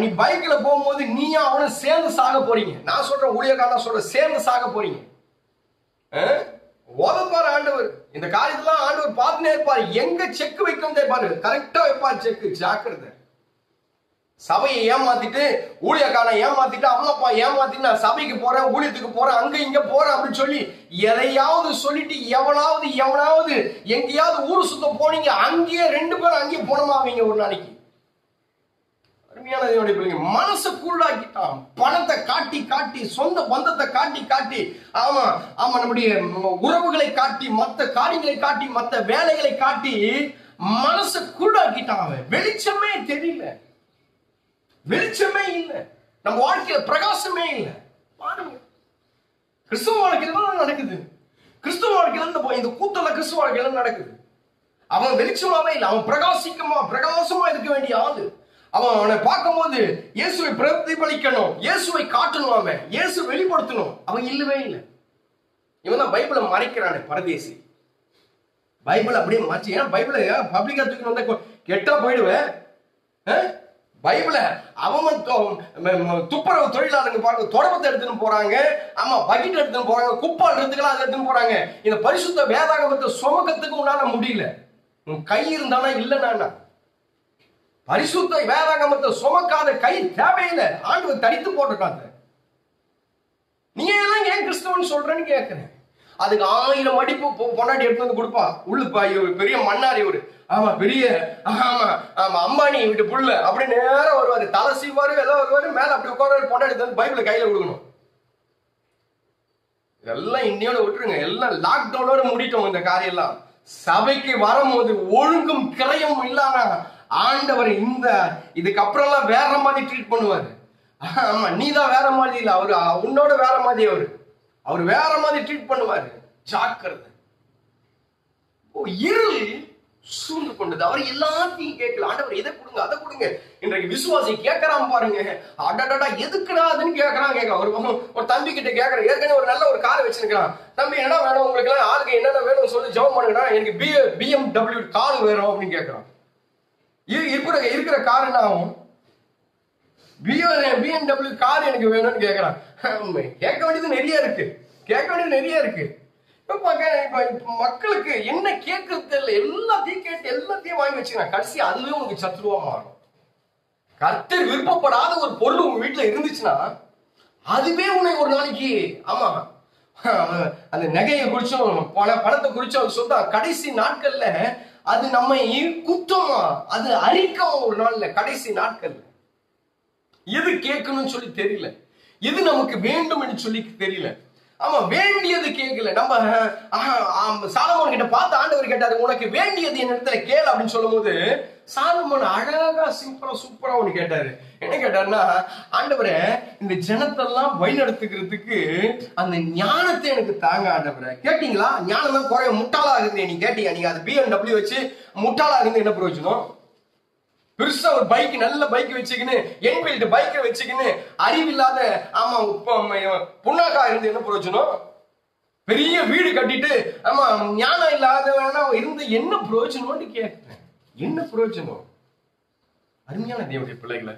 நீ பைக்ல போகும்போது நீயும் அவனும் சேர்ந்து சாக போறீங்க. நான் சொல்றேன், ஊழியக்காரன் சொல்றேன், சேர்ந்து சாக போறீங்க. உதப்பாரு ஆண்டவர், இந்த காரியத்தெல்லாம் ஆண்டவர் பார்த்துனே இருப்பாரு. எங்க செக் வைக்கும் பாரு, கரெக்டா வைப்பாரு செக். ஜாக்கிரதை. சபையை ஏமாத்திட்டு, ஊழியக்காரனை ஏமாத்திட்டு, அம்மா அப்பா ஏமாத்திட்டு நான் சபைக்கு போறேன், ஊழியத்துக்கு போறேன், அங்க இங்க போறேன் அப்படின்னு சொல்லி எதையாவது சொல்லிட்டு எவனாவது எங்கேயாவது ஊரு சுத்த போனீங்க, அங்கேயே 2 பேரும் அங்கேயே போனமாவீங்க ஒரு நாளைக்கு. அருமையான தேவனுடைய பிள்ளைங்க, மனசை குருடாக்கிட்டான். பணத்தை காட்டி காட்டி, சொந்த பந்தத்தை காட்டி காட்டி, நம்முடைய உறவுகளை காட்டி, மற்ற காரியங்களை காட்டி, மற்ற வேலைகளை காட்டி மனசை குருடாக்கிட்டான். அவன் வெளிச்சமே தெரியல, வெளிச்சமே இல்லை, நம்ம வாழ்க்கையில பிரகாசமே இல்லை. பாருங்க, கிறிஸ்துவ வாழ்க்கையில தான் நடக்குது. கிறிஸ்துவ வாழ்க்கையில இந்த கூத்தல கிறிஸ்துவ வாழ்க்கையில நடக்குது. அவன் வெளிச்சமாவே இல்லை, அவன் பிரகாசமா இருக்க வேண்டிய ஆளு. அவனை பார்க்கும்போது இயேசுவை பிரதிபலிக்கணும், இயேசுவை காட்டணும், அவன் இயேசு வெளிப்படுத்தணும். அவன் இல்லவே இல்லை. இவன் தான் பைபிளை மறைக்கிறானே பரதேசி. பைபிள் அப்படியே மாற்றி, ஏன் பைபிளை பப்ளிக்கா தூக்கி வந்தா கெட்டா போயிடுவேன். பைபிளை அவன் துப்புரவு தொழிலாளர்கள் பாருங்க, தொடப்பத்தை எடுத்துன்னு போறாங்க, பக்கெட் எடுத்துன்னு போறாங்க, குப்பால் எடுத்துக்கலாம் அதை எடுத்துன்னு போறாங்க. இந்த பரிசுத்த வேதாகமத்தை சுமக்கத்துக்கு உன்னால முடியல. உன் கை இருந்தானா இல்லைன்னா, பரிசுத்த வேதாகமத்தை சுமக்காத கை தேவையில்லை, ஆண்டவர் தடித்து போட்டுட்டாங்க. நீ எல்லாம் ஏன் கிறிஸ்தவன் சொல்றேன்னு கேட்கிறேன். அதுக்கு 1000 அடிப்பு பொன்னாடி எடுத்து வந்து கொடுப்பா. உள்ளுப்பா இவரு பெரிய மன்னார், இவரு பெரிய அம்பானி வீட்டு புள்ள அப்படி நேரம் வருவாரு, தலை சீவாரு, எல்லாம் வருவாரு, மேல அப்படி உட்கார பொன்னாடி எடுத்து பைபிளை கையில கொடுக்கணும். இதெல்லாம் இன்னையோட விட்டுருங்க, எல்லாம் லாக்டவுனோட முடிட்டோம் இந்த காரியம் எல்லாம். சபைக்கு வரும்போது ஒழுங்கும் கிரையும் இல்லாம ஆண்டவர் இதுக்கப்புறம் எல்லாம் வேற மாதிரி ட்ரீட் பண்ணுவாரு. ஆமா, நீ தான் வேற மாதிரி இல்ல, அவரு உன்னோட வேற மாதிரி, அவரு வேற மாதிரி ட்ரீட் பண்ணுவாரு. ஜாக்கிரதை. இருள் சூழ்ந்து கொண்டது. அவர் எல்லாத்தையும் கேட்கல. ஆண்டவர் இதை கொடுங்க அதை கொடுங்க. இன்றைக்கு விசுவாசி கேட்கறான் பாருங்க, அடடா எதுக்குடா அதுன்னு கேட்கறான். ஒரு தம்பி கிட்ட கேட்கறேன், ஏற்கனவே ஒரு நல்ல ஒரு காரை வச்சிருக்கான். தம்பி என்ன வேணும் உங்களுக்கு எல்லாம், ஆளுக்கு என்னென்ன வேணும்னு சொல்லி ஜெபம் பண்ணுங்கடா, எனக்கு BMW கார் வேணும் அப்படின்னு கேட்கறான். இருக்கிற கார் என்ன ஆகும்? BMW கார் எனக்கு வேணும்னு கேட்கறான். கேட்க வேண்டியது நிறைய இருக்கு. மக்களுக்கு என்ன கேட்கறது இல்லை, எல்லாத்தையும் கேட்டு எல்லாத்தையும் வாங்கி வச்சுக்கிறான். கடைசி அதுவே உங்களுக்கு சத்துருவா மாறும். கர்த்தர் விருப்பப்படாத ஒரு பொருள் உங்க வீட்டுல இருந்துச்சுன்னா அதுவே உன்னை ஒரு நாளைக்கு, ஆமா, அந்த நகையை குறிச்சும் பணத்தை குறிச்சும் சொல்றா, கடைசி நாட்கள்ல அது நம்மை குத்தமா, அது அரிக்கும். ஒரு நாள்ல கடைசி நாட்கள்ல எது கேட்கணும்னு சொல்லி தெரியல, எது நமக்கு வேண்டும் என்று சொல்லி தெரியல. ஆமா, வேண்டியது கேட்கல. நம்ம சாலமோன் கிட்ட பார்த்து ஆண்டவர் கேட்டாரு, உனக்கு வேண்டியது என் இடத்துல கேளு அப்படின்னு சொல்லும் போது சாலமோன் அழகா சிம்பிளா சூப்பரா ஒண்ணு கேட்டாரு. என்ன கேட்டாருன்னா, ஆண்டவரே இந்த ஜனத்தெல்லாம் வழிநடத்துக்கிறதுக்கு அந்த ஞானத்தை எனக்கு தாங்க ஆண்டவரே. கேட்டீங்களா? ஞானம் தான் குறைய, முட்டாளா இருந்து நீ கேட்டீங்க. நீங்க அது BMW வச்சு முட்டாளா இருந்து என்ன பிரயோஜனம்? பெருசா ஒரு பைக், நல்ல பைக் வச்சுக்கின்னு, என்ஃபீல்டு பைக்கை வச்சுக்கின்னு அறிவில்லாத, ஆமா, புண்ணாக்கா இருந்து என்ன பிரயோஜனம்? பெரிய வீடு கட்டிட்டு, ஆமா, ஞானம் இல்லாத இருந்து என்ன பிரயோஜனம்னு கேட்கிறேன். என்ன பிரயோஜனம்? அருமையான தேவனுடைய பிள்ளைகளை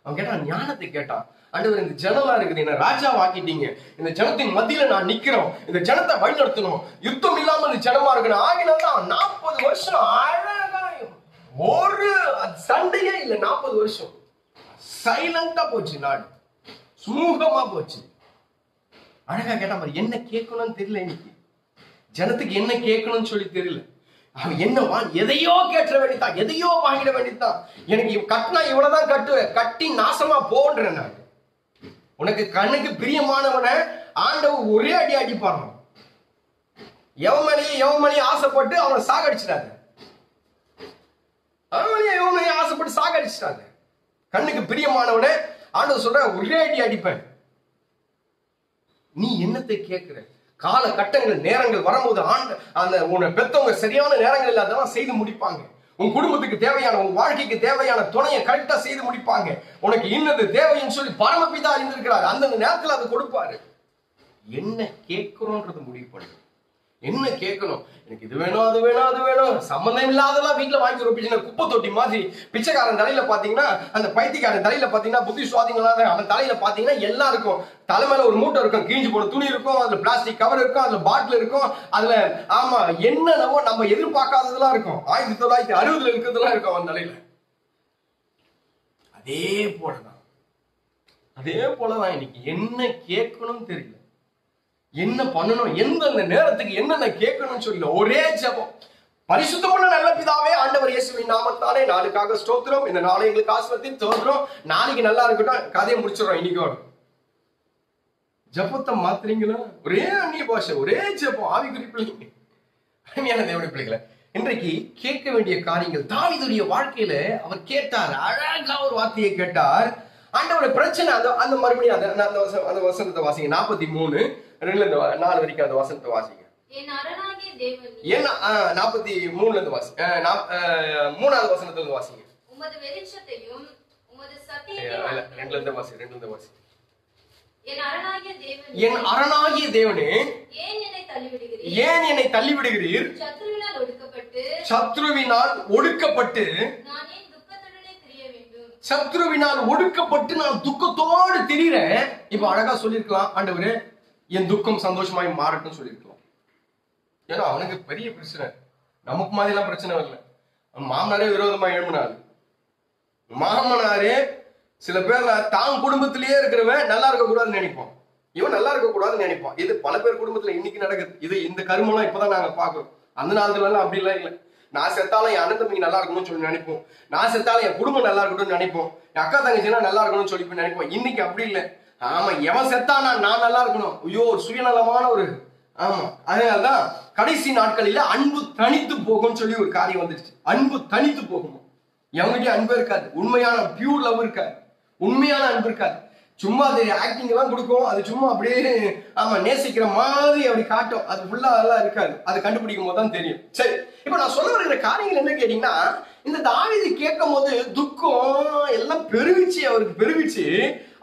அவன் கேட்டான், ஞானத்தை கேட்டான். ஆண்டவர் இந்த ஜனமா இருக்குது, என்ன ராஜா வாக்கிட்டீங்க, இந்த ஜனத்தின் மத்தியில நான் நிக்கிறோம், இந்த ஜனத்தை வழிநடத்தணும், யுத்தம் இல்லாம இந்த ஜனமா இருக்கணும். ஆகினால்தான் 40 வருஷம் அழகாயும் ஒரு சண்டையே இல்ல. 40 வருஷம் சைலண்டா போச்சு, நாடு சுமூகமா போச்சு. அழகா கேட்டா பாரு, என்ன கேட்கணும்னு தெரியல. இன்னைக்கு ஜனத்துக்கு என்ன கேட்கணும்னு சொல்லி தெரியல. அவன் என்ன எதையோ கேட்ட வேண்டியதான், எதையோ வாங்கிட வேண்டியதுதான். எனக்கு கட்டினா இவ்வளவுதான் கட்டுவேன், கட்டி நாசமா போன்றேன் நான். உனக்கு கண்ணுக்கு பிரியமானவனை ஆண்டவர் ஒரே அடி அடிப்பாங்க. எவன் மேலேயே ஆசைப்பட்டு அவனை சாகடிச்சிட்டாங்க. ஆசைப்பட்டு சாகடிச்சிட்டாங்க. கண்ணுக்கு பிரியமானவனே ஆண்டவர் சொல்ற ஒரே அடி அடிப்பேன். நீ என்னத்தை கேட்கிற? கால கட்டங்கள் நேரங்கள் வரும்போது அந்த உன்னை பெத்தவங்க சரியான நேரங்கள் இல்லாததான் செய்து முடிப்பாங்க. உன் குடும்பத்துக்கு தேவையான, உன் வாழ்க்கைக்கு தேவையான துணையை கரெக்டா செய்து முடிப்பாங்க. உனக்கு இன்னது தேவைன்னு சொல்லி பரமபிதா இருந்திருக்கிறார், அந்தந்த நேரத்தில் அது கொடுப்பாரு. என்ன கேட்கிறோன்றது முடிவு பண்ணு. என்ன கேட்கணும்? எனக்கு இது வேணும், அது வேணும், அது வேணும், சம்பந்தம் இல்லாதெல்லாம் வீட்டுல வாங்கி ஒரு குப்பை தொட்டி மாதிரி. பிச்சைக்காரன் தலையில பாத்தீங்கன்னா, அந்த பைத்தியக்காரன் தலையில பாத்தீங்கன்னா, புத்தி சுவாதிங்களாத அவன் தலையில பாத்தீங்கன்னா எல்லாம் இருக்கும். தலைமையில ஒரு மூட்டை இருக்கும், கிழிஞ்சு போன துணி இருக்கும், அதுல பிளாஸ்டிக் கவர் இருக்கும், அதுல பாட்டில் இருக்கும், அதுல ஆமா என்னென்னவோ நம்ம எதிர்பார்க்காததெல்லாம் இருக்கும். 1960 இருக்கிறதுலாம் இருக்கும் அவன் தலையில. அதே போலதான் இன்னைக்கு என்ன கேட்கணும்னு தெரியல, என்ன பண்ணணும், எந்தெந்த நேரத்துக்கு என்னென்ன கேட்கணும்னு சொல்லல. ஒரே ஜெபம். பரிசுத்தமுள்ள நல்ல பிதாவே, ஆண்டவர் இயேசுவின் நாமத்தாலே நாளுக்காக ஸ்தோத்திரம். இந்த நாளை எங்களுக்கு ஆசீர்வதித்து தோன்றோம். நாளைக்கு நல்லா இருக்கட்டும், கதையை முடிச்சிடறோம். இன்னைக்கோட ஜபத்தை மாத்துறீங்களா? ஒரே அந்நிய பாஷை, ஒரே ஜபம். ஆவிக்குரிய பிள்ளைங்க, அருமையான தேவனுடைய பிள்ளைகளை, இன்றைக்கு கேட்க வேண்டிய காரியங்கள். தாவீதுடைய வாழ்க்கையில அவர் கேட்டார், அழகா ஒரு வார்த்தையை கேட்டார். ஆண்டவருடைய பிரச்சனை அந்த மறுபடியும் அந்த வசனத்தை வாசிங்க. 43:2-4 வரைக்கும் அந்த வசனத்தை வாசிங்க. 43 இருந்து வாசி, 3வது வசனத்துல இருந்து வாசிங்க. என் அரணாகிய தேவனே, ஏன் என்னை தள்ளிவிடுகிறீர்? சத்ருவினால் ஒடுக்கப்பட்டு நான் துக்கத்தோடு திரிறேன். இப்ப அழகா சொல்லிருக்கலாம், ஆண்டவரே என் துக்கம் சந்தோஷமாய் மாறட்டும் சொல்லிருக்கலாம். ஏன்னா அவனுக்கு பெரிய பிரச்சனை, நமக்கு மாதிரி எல்லாம் பிரச்சனை வரல. மாமனாரே விரோதமா எழுப்பினாரு. மாமனாரே சில பேர்ல தான் குடும்பத்திலேயே இருக்கிறவன் நல்லா இருக்க கூடாதுன்னு நினைப்பான், இவன் நல்லா இருக்க கூடாதுன்னு நினைப்பான். இது பல பேர் குடும்பத்துல இன்னைக்கு நடக்குது. இது இந்த கருமெல்லாம் இப்பதான் நாங்க பாக்குறோம். அந்த நாளத்துல எல்லாம் அப்படி எல்லாம் இல்லை. நான் செத்தாலும் என் அண்ணன் தம்பிக்கு நல்லா இருக்கணும்னு சொல்லி நினைப்போம். நான் செத்தாலும் என் குடும்பம் நல்லா இருக்கணும்னு நினைப்போம். என் அக்கா தங்கச்சினா நல்லா இருக்கணும்னு சொல்லி நினைப்போம். இன்னைக்கு அப்படி இல்லை. ஆமா, எவன் செத்தானா நான் நல்லா இருக்கணும், ஐயோ ஒரு சுயநலமான ஒரு, ஆமா. அதனாலதான் கடைசி நாட்களில அன்பு தனித்து போகும்னு சொல்லி ஒரு காரியம் வந்துருச்சு. அன்பு தனித்து போகும். எவங்கிட்டயும் அன்பு இருக்காது, உண்மையான பியூர் லவ் இருக்காது, உண்மையான அன்பு இருக்காது. சும்மா அது ஆக்டிங் எல்லாம் கொடுக்கும், அது சும்மா அப்படியே ஆமா நேசிக்கிற மாதிரி அப்படி காட்டும், அது ஃபுல்லா அதெல்லாம் இருக்காது. அது கண்டுபிடிக்கும் போது தான் தெரியும். சரி, இப்ப நான் சொல்ல வருகிற காரியங்கள் என்ன கேட்டீங்கன்னா, இந்த தாவீது கேட்கும் போது துக்கம் எல்லாம் பெருகிச்சு, அவருக்கு பெருகிச்சு.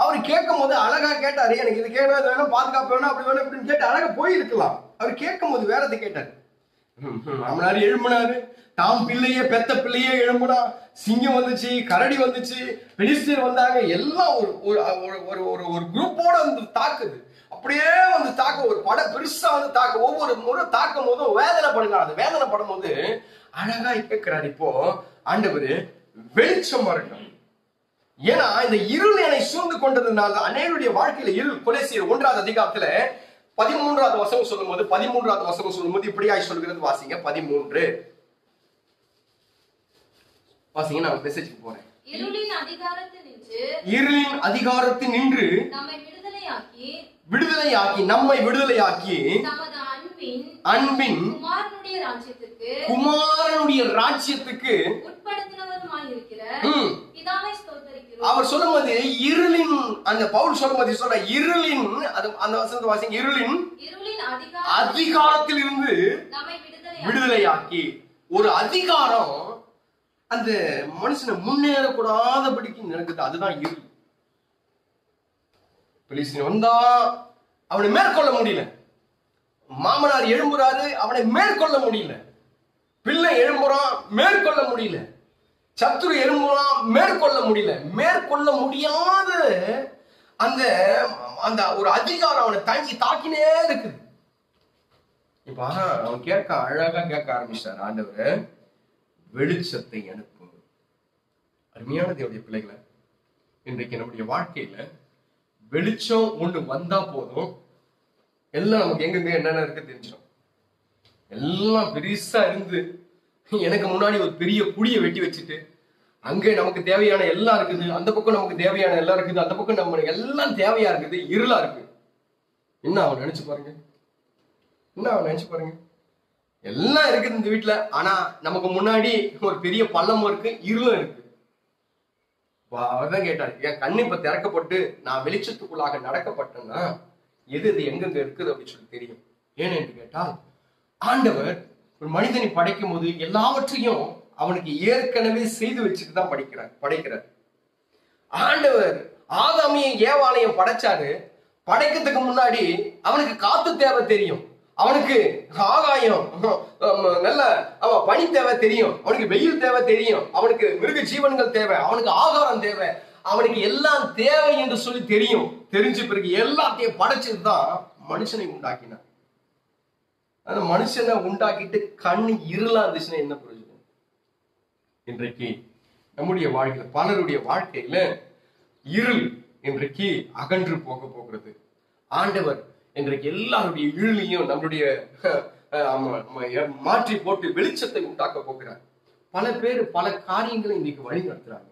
அவரு கேட்கும் போது அழகா கேட்டாரு, எனக்கு இது கேட்கணும், இது வேணும், பாதுகாப்பு வேணும், அப்படி வேணும் இப்படின்னு கேட்டு அழகா போயிருக்கலாம். அவர் கேட்கும் போது வேறதை கேட்டாரு. மாமனாரு எழும்பினாரு, தாம் பிள்ளையே பெத்த பிள்ளையே எழும்புனா, சிங்கம் வந்துச்சு, கரடி வந்துச்சு, பெலிஸ்தீர் வந்தாங்க, எல்லாம் ஒரு குரூப்போட வந்து தாக்குது. அப்படியே வந்து தாக்க, ஒரு படம் பெருசா வந்து தாக்க, ஒவ்வொரு முறை தாக்கும் போதும் வேதனை படுகிறார். அது வேதனை படும் போது அழகா கேட்கிறார், இப்போ ஆண்டவரு வெளிச்சம் வரட்டும். ஏன்னா இந்த இருள் என்னை சூழ்ந்து கொண்டதுனால அநேகருடைய வாழ்க்கையில இருள். கொலேசியர் 1ஆம் அதிகாரத்துல 13ஆவது வசனம் சொல்லும் போது இப்படியாய் சொல்கிறது. வாசிங்க 13 வாசிங்க. நான் மெசேஜ்க்கு போறேன். இருளின் அதிகாரத்தில் நின்று விடுதலையாக்கி நம்மை விடுதலையாக்கி அன்பின் குமாரனுடைய ராஜ்யத்துக்கு அவர் சொல்லும்போது இருளின், அந்த பவுல் சொல்லும்போது சொல்ற இருளின், அந்த வசனத்தை வாசிங்க. இருளின் அதிகாரத்தில் இருந்து விடுதலையாக்கி. ஒரு அதிகாரம் அந்த மனுஷனை முன்னேறக்கூடாதபடிக்கு நடக்குது, அதுதான் இருள். பெலிஸ்தீன் வந்தா அவனை மேற்கொள்ள முடியல. மாமனார் எழும்புறாரு, அவனை மேற்கொள்ள முடியல. பிள்ளை எழும்புறான், மேற்கொள்ள முடியல. சத்துரு எழும்புறான், மேற்கொள்ள முடியல. மேற்கொள்ள முடியாத அந்த அந்த ஒரு அதிகாரம் அவனை தாக்கினே இருக்குது. இப்ப அவன் அழகா கேட்க ஆரம்பிச்சார், ஆண்டவர் வெளிச்சத்தை அனுப்பும். அருமையான தேவனுடைய பிள்ளைகளை, இன்றைக்கு நம்முடைய வாழ்க்கையில வெளிச்சம் ஒன்று வந்தா போதும், எல்லாம் நமக்கு எங்கெங்க என்னென்ன இருக்கு தெரிஞ்சிடும். எல்லாம் பெருசா இருந்து எனக்கு முன்னாடி ஒரு பெரிய புடியை வெட்டி வச்சுட்டு, அங்கே நமக்கு தேவையான எல்லாம் இருக்குது, அந்த பக்கம் நமக்கு தேவையான எல்லாம் இருக்குது, அந்த பக்கம் நம்ம எல்லாம் தேவையா இருக்குது, இருளா இருக்கு. என்ன அவன் நினைச்சு பாருங்க, எல்லாம் இருக்குது இந்த வீட்டுல. ஆனா நமக்கு முன்னாடி ஒரு பெரிய பள்ளமும் இருக்கு, இருளும் இருக்கு. அவர்தான் கேட்டாரு, என் கண்ணு இப்ப திறக்கப்பட்டு நான் வெளிச்சத்துக்குள்ளாக நடக்கப்பட்டேன்னா எது எங்கெங்க இருக்குது அப்படின்னு சொல்லி தெரியும். ஏன்னு என்று கேட்டால், ஆண்டவர் ஒரு மனிதனை படைக்கும் போது எல்லாவற்றையும் அவனுக்கு ஏற்கனவே செய்து வச்சுட்டு தான் படைக்கிறார். ஆண்டவர் ஆதாமியும் ஏவாளையும் படைச்சாரு. படைக்கிறதுக்கு முன்னாடி அவனுக்கு காத்து தேவை தெரியும், அவனுக்கு ஆகாயம் நல்ல பனி தேவை தெரியும், அவனுக்கு வெயில் தேவை தெரியும், அவனுக்கு மிருக ஜீவன்கள் தேவை, அவனுக்கு ஆகாரம் தேவை, அவனுக்கு எல்லாம் தேவை என்று சொல்லி தெரியும். தெரிஞ்ச பிறகு எல்லாத்தையும் படைச்சதுதான் மனுஷனை உண்டாக்கினார். அந்த மனுஷனை உண்டாக்கிட்டு கண்ணு இருளா இருந்துச்சுன்னா என்ன பிரயோஜனம்? இன்றைக்கு நம்முடைய வாழ்க்கையில, பலருடைய வாழ்க்கையில இருள் இன்றைக்கு அகன்று போகிறது. ஆண்டவர் இன்றைக்கு எல்லாருடைய இருளையும் நம்மளுடைய மாற்றி போட்டு வெளிச்சத்தை உண்டாக்க போகிறார். பல பேர் பல காரியங்களை இன்னைக்கு வழி நடத்துறாங்க.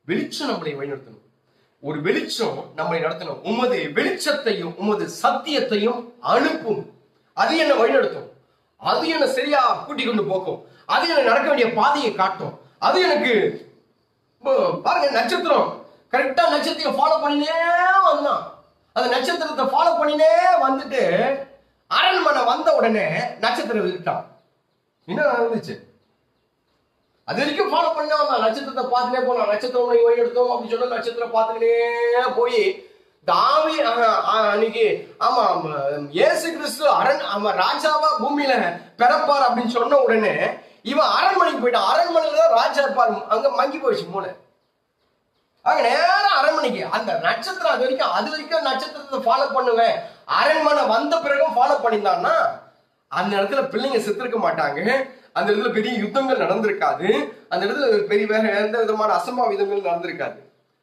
வெளிச்சம் நம்மளை வழிநடத்தணும். ஒரு வெளிச்சம் நம்மை நடத்தணும். உமது வெளிச்சத்தையும் உமது சத்தியத்தையும் அனுப்பும். அது என்ன வழிநடத்தும், அது என்ன சரியா கூட்டி கொண்டு போக்கும், அது என்ன நடக்க வேண்டிய பாதையை காட்டும். அது எனக்கு பாருங்க, நட்சத்திரம் கரெக்டா நட்சத்திரம் ஃபாலோ பண்ணினே வந்தான். அந்த நட்சத்திரத்தை ஃபாலோ பண்ணினே வந்துட்டு அரண்மனை வந்த உடனே நட்சத்திரம் விட்டான். என்ன நடந்துச்சு? அது வரைக்கும் ஃபாலோ பண்ணா நட்சத்திரத்தை பார்த்துனே போனான். நட்சத்திரம் வழி எடுத்தோம் அப்படின்னு சொன்னா நட்சத்திரம் பார்த்துக்கினே போய் தாவி அன்னைக்கு ஆமா இயேசு கிறிஸ்து ராஜாவா பூமியில பிறப்பார் அப்படின்னு சொன்ன உடனே இவன் அரண்மனைக்கு போயிட்டான். அரண்மனையில ராஜா இருப்பார், அங்க மங்கி போயிடுச்சு மூளை. அங்க நேரம் அரண்மனைக்கு அந்த நட்சத்திரம் அது வரைக்கும் நட்சத்திரத்தை ஃபாலோ பண்ணுவேன். அரண்மனை வந்த பிறகும் ஃபாலோ பண்ணியிருந்தான்னா அந்த இடத்துல பிள்ளைங்க செத்துருக்க மாட்டாங்க, அந்த இடத்துல பெரிய யுத்தங்கள் நடந்திருக்காது, அந்த இடத்துல பெரிய வேற எந்த விதமான அசம்பாவிதங்கள் நடந்திருக்காது.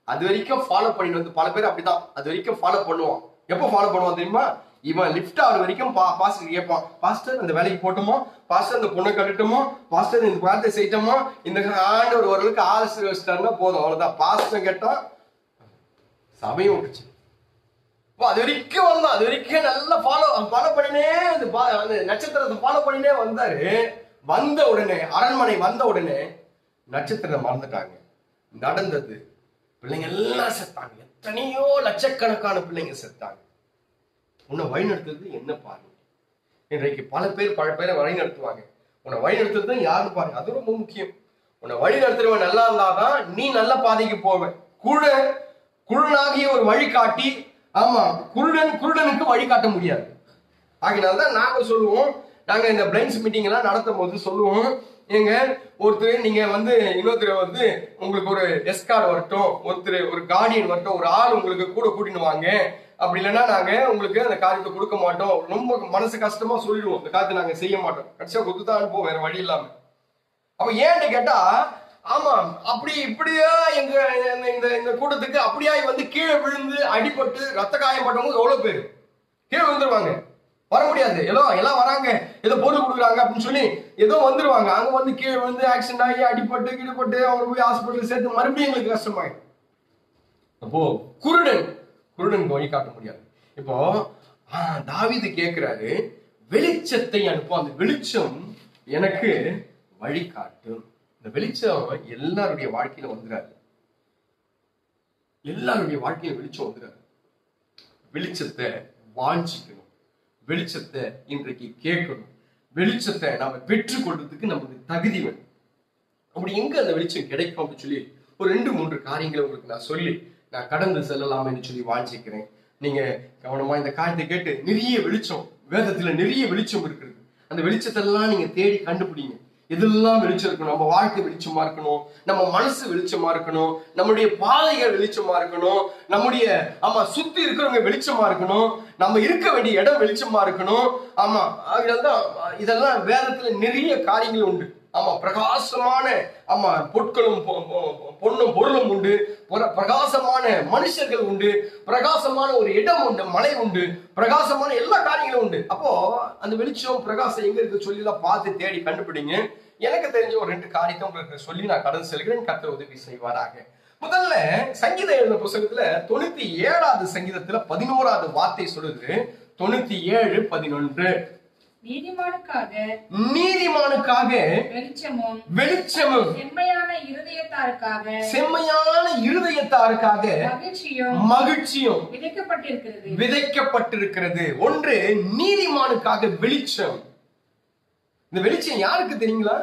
அது வரைக்கும் ஃபாலோ பண்ணிட்டு வந்து பல பேர் அப்படிதான் அது வரைக்கும் ஃபாலோ பண்ணுவான். எப்போ ஃபாலோ பண்ணுவான் தெரியுமா? இவன் லிஃப்ட் ஆகிற வரைக்கும் பாஸ்டர் கேட்பான், பாஸ்டர் அந்த வேலைக்கு போட்டோமோ, பாஸ்டர் அந்த பொண்ணை கட்டுட்டோமோ, பாஸ்டர் இந்த வார்த்தை செய்யட்டோமோ, இந்த ஆண்டவர் ஓரளவுக்கு ஆலோசனை போதும், அவ்வளவுதான். பாஸ்டர் கேட்டா சபையும் விட்டுச்சு. அது வரைக்கும் வந்தான், அது வரைக்கும் நல்லா ஃபாலோ பண்ணினே அந்த நட்சத்திரத்தை ஃபாலோ பண்ணினே வந்தாரு. வந்த உடனே அரண்மனை வந்த உடனே நட்சத்திரத்தை மறந்துட்டாங்க. நடந்தது பிள்ளைங்க எல்லாம் செத்தாங்க. எத்தனையோ லட்சக்கணக்கான பிள்ளைங்க செத்தாங்க. உன்னை வழிநடத்துறது என்ன பாருங்க. இன்றைக்கு பல பேரை வழி நடத்துவாங்க. உன்னை வழி நடத்துறது யாருன்னு பாருங்க. அது ரொம்ப முக்கியம். உன்னை வழி நடத்துறவன் நல்லா இருந்தாதான் நீ நல்ல பாதைக்கு போவ. குருடனாகிய ஒரு வழிகாட்டி, ஆமா, குருடனுக்கு வழிகாட்ட முடியாது. ஆகினால்தான் நாங்க சொல்லுவோம், நாங்க இந்த பிளைண்ட்ஸ் மீட்டிங் எல்லாம் நடத்தும் போது சொல்லுவோம், எங்க ஒருத்தர் நீங்க இன்னொருத்தர் உங்களுக்கு ஒரு எஸ்கார்டு வரட்டும், ஒரு கார்டியன் வரட்டும், ஒரு ஆள் உங்களுக்கு கூட கூட்டின்னு வாங்க, அப்படி இல்லைன்னா நாங்க உங்களுக்கு அந்த காரியத்தை கொடுக்க மாட்டோம். ரொம்ப மனசு கஷ்டமா சொல்லிடுவோம், இந்த காரியத்தை நாங்க செய்ய மாட்டோம், கடைசியா கொடுத்துதான் அனுப்புவோம், வேற வழி இல்லாம. அப்ப ஏன்னு கேட்டா, ஆமா, அப்படி இப்படியா இந்த கூட்டத்துக்கு அப்படியா கீழே விழுந்து அடிபட்டு ரத்த காயப்பட்டவங்க எவ்வளவு பேரு கீழே விழுந்துருவாங்க, வர முடியாது. எல்லாம் வராங்க, ஏதோ பொருள் கொடுக்குறாங்க அப்படின்னு சொல்லி ஏதோ வந்துருவாங்க. அங்க கீழே விழுந்து ஆக்சிடென்ட் ஆகி அடிபட்டு அவங்க போய் ஹாஸ்பிட்டல் சேர்த்து மறுபடியும் எங்களுக்கு கஷ்டமாயிடும். அப்போ குருடனுக்கு வழி காட்ட முடியாது. இப்போ தாவீது கேட்கிறாரு, வெளிச்சத்தை அனுப்பும், அந்த வெளிச்சம் எனக்கு வழி காட்டும். இந்த வெளிச்சம் எல்லாருடைய வாழ்க்கையில வந்துடாது. எல்லாருடைய வாழ்க்கையில வெளிச்சம் வந்துடாது. வெளிச்சத்தை வாஞ்சிக்கணும், வெளிச்சத்தை இன்றைக்கு கேட்கணும், வெளிச்சத்தை நாம பெற்றுக் கொள்றதுக்கு நமக்கு தகுதி வேணும். அப்படி எங்க அந்த வெளிச்சம் கிடைக்கும் அப்படின்னு சொல்லி ஒரு 2-3 காரியங்களை உங்களுக்கு நான் சொல்லி நான் கடந்து செல்லலாம்னு சொல்லி வாஞ்சிக்கிறேன். நீங்க கவனமா இந்த காரியத்தை கேட்டு, நிறைய வெளிச்சம் வேதத்துல நிறைய வெளிச்சம் இருக்குது. அந்த வெளிச்சத்தெல்லாம் நீங்க தேடி கண்டுபிடிங்க. எதெல்லாம் வெளிச்சம் இருக்கணும்? நம்ம வாழ்க்கை வெளிச்சமா இருக்கணும், நம்ம மனசு வெளிச்சமா இருக்கணும், நம்முடைய பாதைகள் வெளிச்சமா இருக்கணும், நம்முடைய சுத்தி இருக்கிறவங்க வெளிச்சமா இருக்கணும், நம்ம இருக்க வேண்டிய இடம் வெளிச்சமா இருக்கணும். ஆமா, இதெல்லாம் வேதத்துல நிறைய காரியங்கள் உண்டு. ஆமா, பிரகாசமான பொருட்களும் பொண்ணும் பொருளும் உண்டு, பிரகாசமான மனுஷர்கள் உண்டு, பிரகாசமான ஒரு இடம் உண்டு, மலை உண்டு, பிரகாசமான எல்லா காரியங்களும் உண்டு. அப்போ அந்த வெளிச்சம் பிரகாசம் எங்க இருக்கு சொல்லி எல்லாம் பார்த்து தேடி கண்டுபிடிங்க. எனக்கு தெரிஞ்ச ஒரு 2 காரியத்தை உங்களுக்கு சொல்லி நான் கடந்து செல்கிறேன். கர்த்தர் உதவி செய்வாராக. முதல்ல சங்கீதம் எழுதின புத்தகத்துல 97வது சங்கீதத்துல 11வது வார்த்தை சொல்லுது. 97:11, நீதிமானுக்காக வெளிச்சமும் செம்மையான இருதயத்தாருக்காக மகிழ்ச்சியும் விதைக்கப்பட்டிருக்கிறது. ஒன்று, நீதிமானுக்காக வெளிச்சம். இந்த வெளிச்சம் யாருக்கு தெரியுங்களா?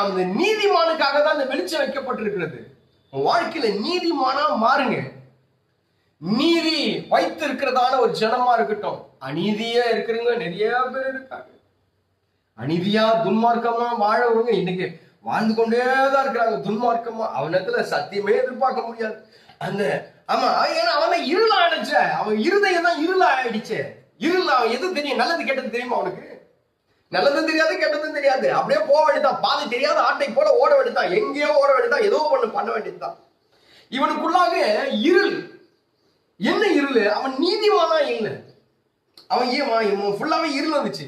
அந்த நீதிமானுக்காக தான் இந்த வெளிச்சம் வைக்கப்பட்டிருக்கிறது. வாழ்க்கையில நீதிமானா மாறுங்க. நீதி வைத்திருக்கிறதான ஒரு ஜனமா இருக்கட்டும். அநீதியா இருக்கிறவங்க நிறைய பேர் இருக்காங்க. அநீதியா துன்மார்க்கமா வாழவங்க இன்னைக்கு வாழ்ந்து கொண்டேதான் இருக்கிறாங்க. துன்மார்க்கமா அவனத்துல சத்தியமே எதிர்பார்க்க முடியாது. ஏன்னா அவன் இருளா ஆயிடுச்ச, அவன் இருதயம் தான் இருளா ஆயிடுச்சு. இருளா எது தெரியும்? நல்லது கெட்டது தெரியுமா? அவனுக்கு நல்லதும் தெரியாது, கெட்டதும் தெரியாது. அப்படியே போக வேண்டியதான். பாதை தெரியாத ஆட்டை போல ஓட வேண்டியதான். எங்கேயோ ஓட வேண்டியதான். ஏதோ பண்ண வேண்டியதுதான். இவனுக்குள்ளாக இருள். என்ன இருள்? அவன் நீதிமானா இல்லை. அவன் ஃபுல்லாவே இருள் வந்துச்சு.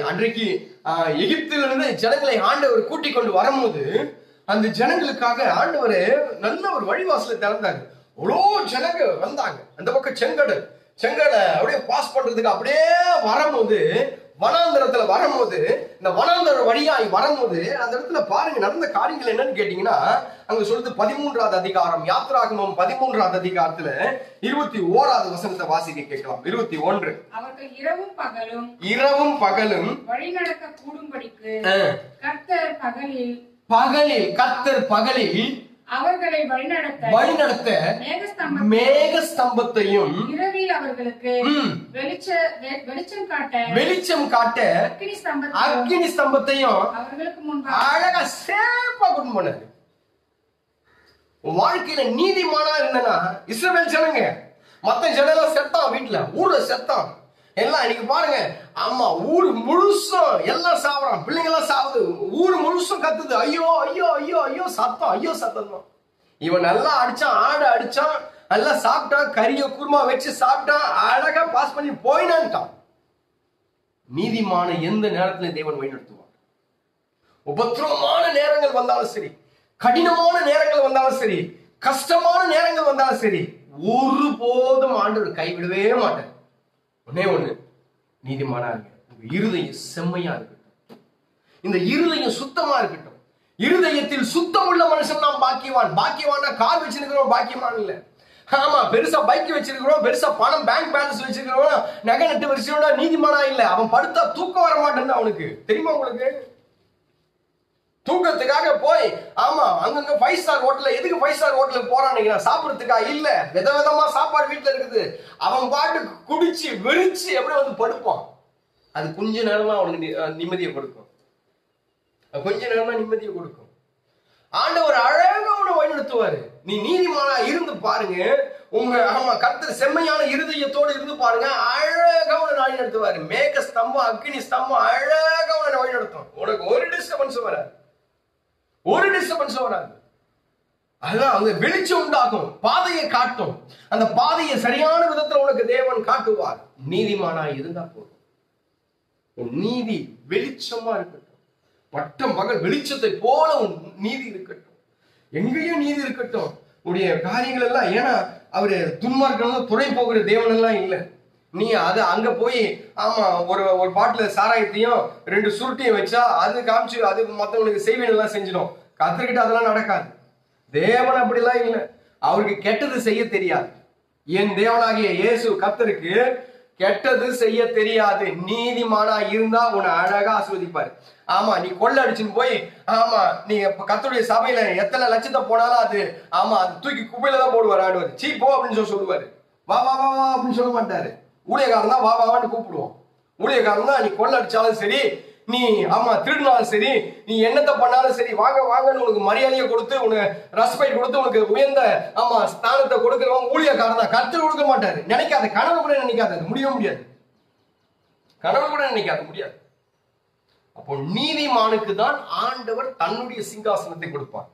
அன்றைக்கு எகிப்திலிருந்து ஜனங்களை ஆண்டவர் கூட்டிக் கொண்டு வரும்போது அந்த ஜனங்களுக்காக ஆண்டவர் நல்ல ஒரு வழிவாசலை திறந்தாங்க. அவ்வளோ ஜனங்க வந்தாங்க. அந்த பக்கம் செங்கடை அப்படியே பாஸ் பண்றதுக்கு அப்படியே வரும்போது, வனாந்தரத்துல வரும்போது, இந்த வனாந்தர வழியாய் வரும்போது அந்த இடத்துல பாருங்க நடந்த காரியங்கள் என்னன்னு கேட்டீங்கன்னா, அங்க சொல்றது 13வது அதிகாரம், யாத்திராகமம் 13வது அதிகாரத்துல 21வது வசனத்தை வாசிக்க கேட்கலாம். 21. அவர்கள் இரவும் பகலும் வழி நடக்க கூடும்படிக்கு கர்த்தர் பகலில் அவர்களை வழிநடத்த மேகஸ்தம்பத்தையும் இரவில் அவர்களுக்கு வெளிச்சம் காட்ட அக்கினி ஸ்தம்பத்தையும் அவர்களுக்கு முன்பாக அழகா சேப்பா கொண்டு போனாரு. வாழ்க்கையில நீதிமானா இருந்தனா இஸ்ரவேல் ஜனங்க, மத்த ஜனங்க செத்தான், வீட்டுல ஊர்ல செத்தான் எல்லாம். இன்னைக்கு பாருங்க, ஊர் முழுசும் எல்லாம் சாப்பிடறான், பிள்ளைங்க எல்லாம் சாவுது, ஊர் முழுசும் கத்துது, ஐயோ ஐயோ ஐயோ ஐயோ சத்தம், ஐயோ சத்தம் தான். இவன் நல்லா அடிச்சான், ஆடு அடிச்சான், நல்லா சாப்பிட்டான், கறிய குருமா வச்சு சாப்பிட்டான், அழகா பாஸ் பண்ணி போயினான்ட்டான். நீதிமான எந்த நேரத்துல தேவன் வழிநடத்துவார். உபத்திரவமான நேரங்கள் வந்தாலும் சரி, கடினமான நேரங்கள் வந்தாலும் சரி, கஷ்டமான நேரங்கள் வந்தாலும் சரி, ஒருபோதும் ஆண்டவர் கைவிடவே மாட்டார். ஒண்ணு, நீதிமானா இருங்க. உங்க இருதயம் செம்மையா இருக்கட்டும், இந்த இருதயம் சுத்தமா இருக்கட்டும். இருதயத்தில் சுத்தம் உள்ள மனுஷன் தான் பாக்கியவான். பாக்கியவான்னா கார் வச்சிருக்கிறோம் பாக்கியவான் இல்ல. ஆமா, பெருசா பைக் வச்சிருக்கிறோம், பெருசா பணம் பேங்க் பேலன்ஸ் வச்சிருக்கிறோம், நகை நட்டு வச்சிருக்கா நீதிமானா இல்ல. அவன் படுத்தா தூக்கம் வர மாட்டேன் அவனுக்கு. தெரியுமா உங்களுக்கு? தூக்கத்துக்காக போய் ஆமா அங்கங்க 5 ஸ்டார் ஹோட்டல்ல, எதுக்கு 5 ஸ்டார் ஹோட்டலுக்கு போறான்னு சாப்பிடறதுக்கா இல்ல, விதவிதமா சாப்பாடு வீட்டுல இருக்குது. அவன் பாட்டு குடிச்சு வெறிச்சு எப்படி வந்து படுப்பான். அது கொஞ்ச நேரம் தான் அவனுக்கு நிம்மதியை கொடுக்கும். கொஞ்ச நேரம் தான் நிம்மதியை கொடுக்கும். ஆண்டவர் அழகா உன்னை வழிநடத்துவாரு. நீ நீதிமானா இருந்து பாருங்க, உங்க ஆமா கர்த்தர் செம்மையான இருதயத்தோடு இருந்து பாருங்க, அழகா உன்னை வழி நடத்துவாரு. மேக ஸ்தம்பம், அக்னி ஸ்தம்பம் அழகா உன்னை வழி நடத்தும். உனக்கு ஒரு டிஸ்டர்பன்ஸ் வராது, ஒரு டிஸ்டர்பன்ஸ் வராது. அதுதான் அந்த வெளிச்சம் உண்டாகும், பாதையை காட்டும். அந்த பாதையை சரியான விதத்துல உனக்கு தேவன் காட்டுவார். நீதிமானா இருந்தா போதும். நீதி வெளிச்சமா இருக்கட்டும், பட்டம் பகல் வெளிச்சத்தை போல நீதி இருக்கட்டும், எங்கேயும் நீதி இருக்கட்டும். உடைய காரியங்கள் எல்லாம், ஏன்னா அவரு துன்மார்க்கம் துணை போகிற தேவன் எல்லாம் இல்லை. நீ அது அங்க போய் ஆமா ஒரு பாட்டில சாராயத்தையும் 2 சுருட்டையும் வச்சா அது காமிச்சு அது மத்தவங்களுக்கு செய்வேன் எல்லாம் செஞ்சிடும். கத்துக்கிட்டு அதெல்லாம் நடக்காது. தேவன் அப்படிலாம் இல்லை. அவருக்கு கெட்டது செய்ய தெரியாது. என் தேவனாகிய இயேசு கர்த்தருக்கு கெட்டது செய்ய தெரியாது. நீதிமானா இருந்தா உன்னை அழகா ஆசீர்வதிப்பாரு. ஆமா, நீ கொள்ள அடிச்சுன்னு போய் ஆமா நீ கர்த்தருடைய சபையில எத்தனை லட்சத்தை போனாலும் அது ஆமா அது தூக்கி குப்பையில தான் போடுவார் ஆண்டவர். சீ போ அப்படின்னு சொல்லுவாரு. வா வா வா வா அப்படின்னு சொல்ல மாட்டாரு. ஊழியக்காரன் தான் வா வான்னு கூப்பிடுவோம். ஊழியக்காரன் தான் நீ கொள்ள அடிச்சாலும் சரி, நீ ஆமா திருடினாலும் சரி, நீ என்னத்தை பண்ணாலும் சரி, வாங்க வாங்கன்னு உனக்கு மரியாதையை கொடுத்து உனக்கு ரெஸ்பெக்ட் கொடுத்து உனக்கு உயர்ந்த ஆமா ஸ்தானத்தை கொடுக்கிறவங்க ஊழியக்காரன் தான். கர்த்தர் கொடுக்க மாட்டாரு. நினைக்காத, கனவு கூட நினைக்காது, அது முடியவே முடியாது. கனவு கூட நினைக்காது, முடியாது. அப்போ நீதிமானுக்கு தான் ஆண்டவர் தன்னுடைய சிங்காசனத்தை கொடுப்பார்,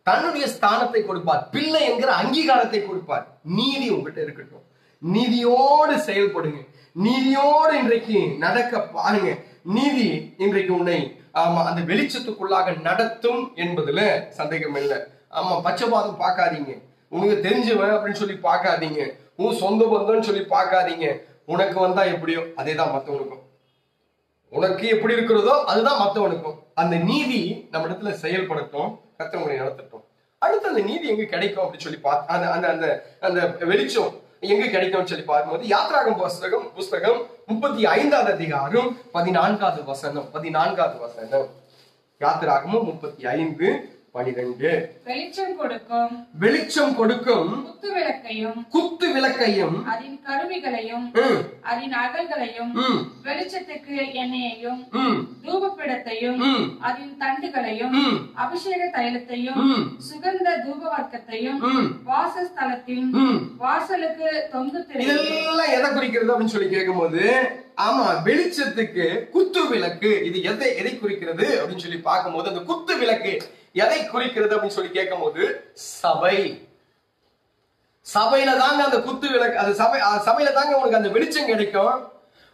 தன்னுடைய ஸ்தானத்தை கொடுப்பார், பிள்ளை என்கிற அங்கீகாரத்தை கொடுப்பார். நீதி உங்ககிட்ட இருக்கட்டும். நீதியோடு செயல்படுங்க. நீதியோடு இன்றைக்கு நடக்க பாருங்க. நீதி இன்றைக்கு உன்னை ஆமா அந்த வெளிச்சத்துக்குள்ளாக நடத்தும் என்பதுல சந்தேகம் இல்லை. ஆமா, பச்சைபாதம் பார்க்காதீங்க, உனக்கு தெரிஞ்சவன் அப்படின்னு சொல்லி பார்க்காதீங்க, உன் சொந்த பந்தம்னு சொல்லி பார்க்காதீங்க. உனக்கு வந்தா எப்படியோ அதே தான் மற்றவனுக்கும். உனக்கு எப்படி இருக்கிறதோ அதுதான் மற்றவனுக்கும். அந்த நீதி நம்ம இடத்துல செயல்படட்டும், கர்த்தர் நடத்தட்டும். அடுத்து அந்த நீதி எங்க கிடைக்கும் அப்படின்னு சொல்லி அந்த வெளிச்சம் எங்க கிடைக்கும் சொல்லி பார்க்கும்போது யாத்ராகம் புஸ்தகம் 35வது அதிகாரம் 14வது வசனம். யாத்ராகமும் 35:12. வெளிச்சம் கொடுக்கும் குத்து விளக்கையும் அதன் கருவிகளையும் அதன் அகல்களையும், வெளிச்சத்துக்கு எண்ணெயையும் தூபப்பீடத்தையும் அதன் தண்டுகளையும் அபிஷேக தைலத்தையும் சுகந்த தூபவர்க்கத்தையும் வாசஸ்தலத்தின் வாசலுக்கு தொங்கு இதெல்லாம் எதை குறிக்கிறது அப்படின்னு சொல்லி கேட்கும் போது ஆமா வெளிச்சத்துக்கு குத்து விளக்கு இது எதை குறிக்கிறது அப்படின்னு சொல்லி பார்க்கும் போது அந்த குத்து விளக்கு எதை குறிக்கிறது அப்படின்னு சொல்லி கேட்கும் போது சபையில தாங்க அந்த குத்து விளக்கு, அது சபையில தாங்க உனக்கு அந்த வெளிச்சம் கிடைக்கும்.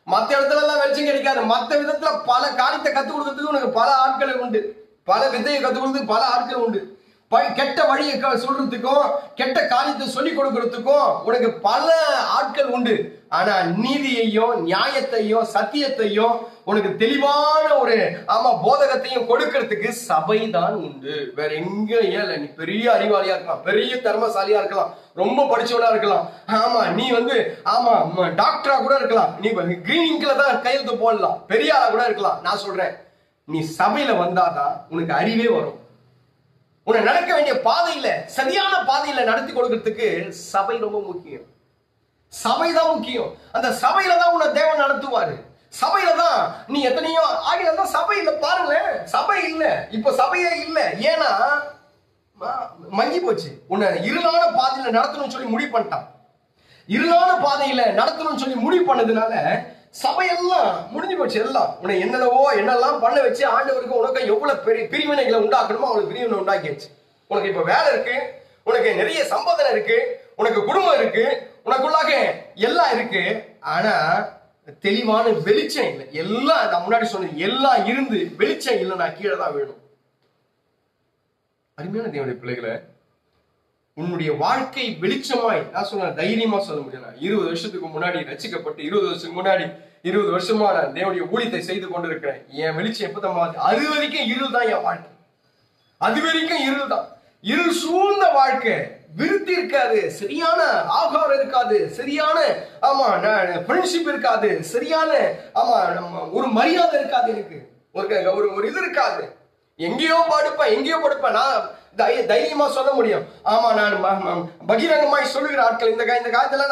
மத்த இடத்துல எல்லாம் வெளிச்சம் கிடைக்காது. மத்த விதத்துல பல காரியத்தை கத்துக் கொடுக்கறதுக்கு உனக்கு பல ஆட்கள் உண்டு, பல வித்தையை கத்துக் கொடுக்கறதுக்கு பல ஆட்கள் உண்டு. கெட்ட வழியை சொல்றதுக்கும் கெட்ட காரியத்தை சொல்லிக் கொடுக்கறதுக்கும் உனக்கு பல ஆட்கள் உண்டு. ஆனா நீதியையும் நியாயத்தையும் சத்தியத்தையும் உனக்கு தெளிவான ஒரு ஆமா போதகத்தையும் கொடுக்கறதுக்கு சபை தான் உண்டு. வேற எங்க ஏல நீ பெரிய அறிவாளியா இருக்கலாம், பெரிய திறமசாலியா இருக்கலாம், ரொம்ப படிச்சவனா இருக்கலாம், ஆமா நீ ஆமா டாக்டரா கூட இருக்கலாம், நீ கிரீன் இங்க்ல தான் கையெழுத்து போடலாம், பெரிய ஆளா கூட இருக்கலாம். நான் சொல்றேன், நீ சபையில வந்தாதான் உனக்கு அறிவே வரும். உன்னை நடக்க வேண்டிய பாதையில சரியான பாதையில நடத்தி கொடுக்கறதுக்கு சபை ரொம்ப முக்கியம். சபைதான் முக்கியம். அந்த சபையில தான் உன்னை தேவன் நடத்துவாரு. சபையில தான் நீ எத்தனையோ ஆகிதான் சபையில பாருங்களேன், சபை இல்ல, இப்ப சபையே இல்ல. ஏன்னா மங்கி போச்சு. உன்னை இருளான பாதையில நடத்தணும்னு சொல்லி முடிவு பண்ணிட்டான். இருளான பாதையில நடத்தணும்னு சொல்லி முடிவு பண்ணதுனால சபையெல்லாம் முடிஞ்சு போச்சு. எல்லாம் உன்னை என்னெல்லாம் பண்ண வச்சு ஆண்டவருக்கு உனக்கு எவ்வளவு பெரிய பிரிவினைகளை உண்டாக்கணுமோ அவளுக்கு பிரிவினை உண்டாக்கிடுச்சு. உனக்கு இப்ப வேலை இருக்கு, உனக்கு நிறைய சம்பாதனை இருக்கு, உனக்கு குடும்பம் இருக்கு, உனக்குள்ளாக எல்லாம் இருக்கு. ஆனா தெளிவான வெளிச்சம் இல்லை. எல்லாம் நான் முன்னாடி சொன்னது எல்லாம் இருந்து வெளிச்சம் இல்லை, நான் கீழே தான் வேணும். அருமையான தேவனுடைய பிள்ளைகளை, உன்னுடைய வாழ்க்கை வெளிச்சமாய் நான் சொன்ன தைரியமா சொல்ல முடியல. 20 வருஷத்துக்கு முன்னாடி ரசிக்கப்பட்டு 20 வருஷத்துக்கு முன்னாடி 20 வருஷமா நான் தேவனுடைய ஊழியத்தை செய்து கொண்டு இருக்கிறேன். என் வெளிச்சம் எப்பதான் அது வரைக்கும் இருள் தான் என் வாழ்க்கை. அது வரைக்கும் இருள் தான். இருள் சூழ்ந்த வாழ்க்கை, விருத்தி இருக்காது, சரியான ஆகாரம் இருக்காது, சரியான ஃப்ரெண்ட்ஷிப் இருக்காது, சரியான ஒரு மரியாதை இருக்காது, எனக்கு ஒரு இது இருக்காது. எங்கேயோ படுப்பேன். நான் தைரியமா சொல்ல முடியும். நான் பகிரங்கமாய் சொல்லுகிற ஆட்கள் இந்த காலத்துல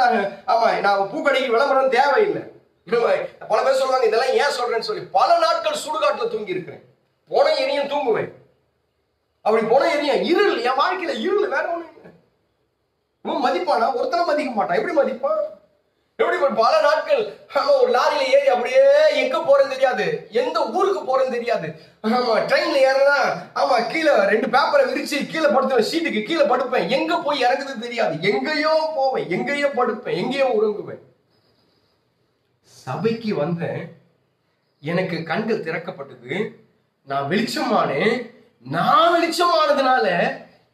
நான் பூக்கடைக்கு விளம்பரம் தேவையில்லை. பல பேர் சொல்லுவாங்க இதெல்லாம் ஏன் சொல்றேன்னு சொல்லி. பல நாட்கள் சுடுகாட்டுல தூங்கி இருக்கிறேன். போன எரியும் தூங்குவேன். அப்படி போன எரியும் இருள். என் வாழ்க்கையில இருள் வேற ஒண்ணு இல்லை. மதிப்பானா? ஒருத்தனை மதிக்க மாட்டான். எப்படி மதிப்பான்? எப்படி? பல நாட்கள் ஒரு லாரியில ஏறி அப்படியே எங்க போறேன்னு தெரியாது, எந்த ஊருக்கு போறேன்னு தெரியாது. ட்ரெயின்ல ஏறினா கீழே 2 பேப்பரை விரிச்சு கீழே படுத்துவேன், சீட்டுக்கு கீழே படுப்பேன். எங்க போய் இறங்குது தெரியாது. எங்கேயோ போவேன், எங்கேயோ படுப்பேன், எங்கேயோ உறங்குவேன். சபைக்கு வந்தேன், எனக்கு கண்கள் திறக்கப்பட்டது, நான் வெளிச்சமானேன். நான் வெளிச்சமானதுனால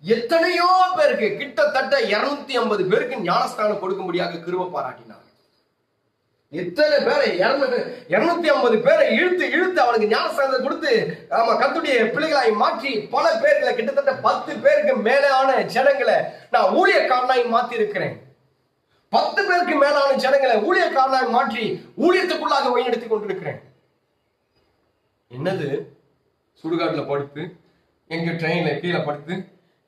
எத்தனையோ பேருக்கு, கிட்டத்தட்ட 250 பேருக்கு ஞானஸ்தானம் கொடுக்கும்படியாக கிருபை பாராட்டினார். எத்தனை பேரை 250 பேரை இழுத்து அவனுக்கு ஞானஸ்தானத்தை கொடுத்து கர்த்தருடைய பிள்ளைகளாய் மாற்றி பல பேர்களை, கிட்டத்தட்ட 10 பேருக்கு மேலான ஜனங்களை நான் ஊழியக்காரனாய் மாத்தி இருக்கிறேன். 10 பேருக்கு மேலான ஜனங்களை ஊழியக்காரனாய் மாற்றி ஊழியத்துக்குள்ளாக வழிநடத்தி கொண்டிருக்கிறேன். என்னது? சுடுகாட்டுல படுத்து, எங்க ட்ரெயின்ல கீழே படுத்து,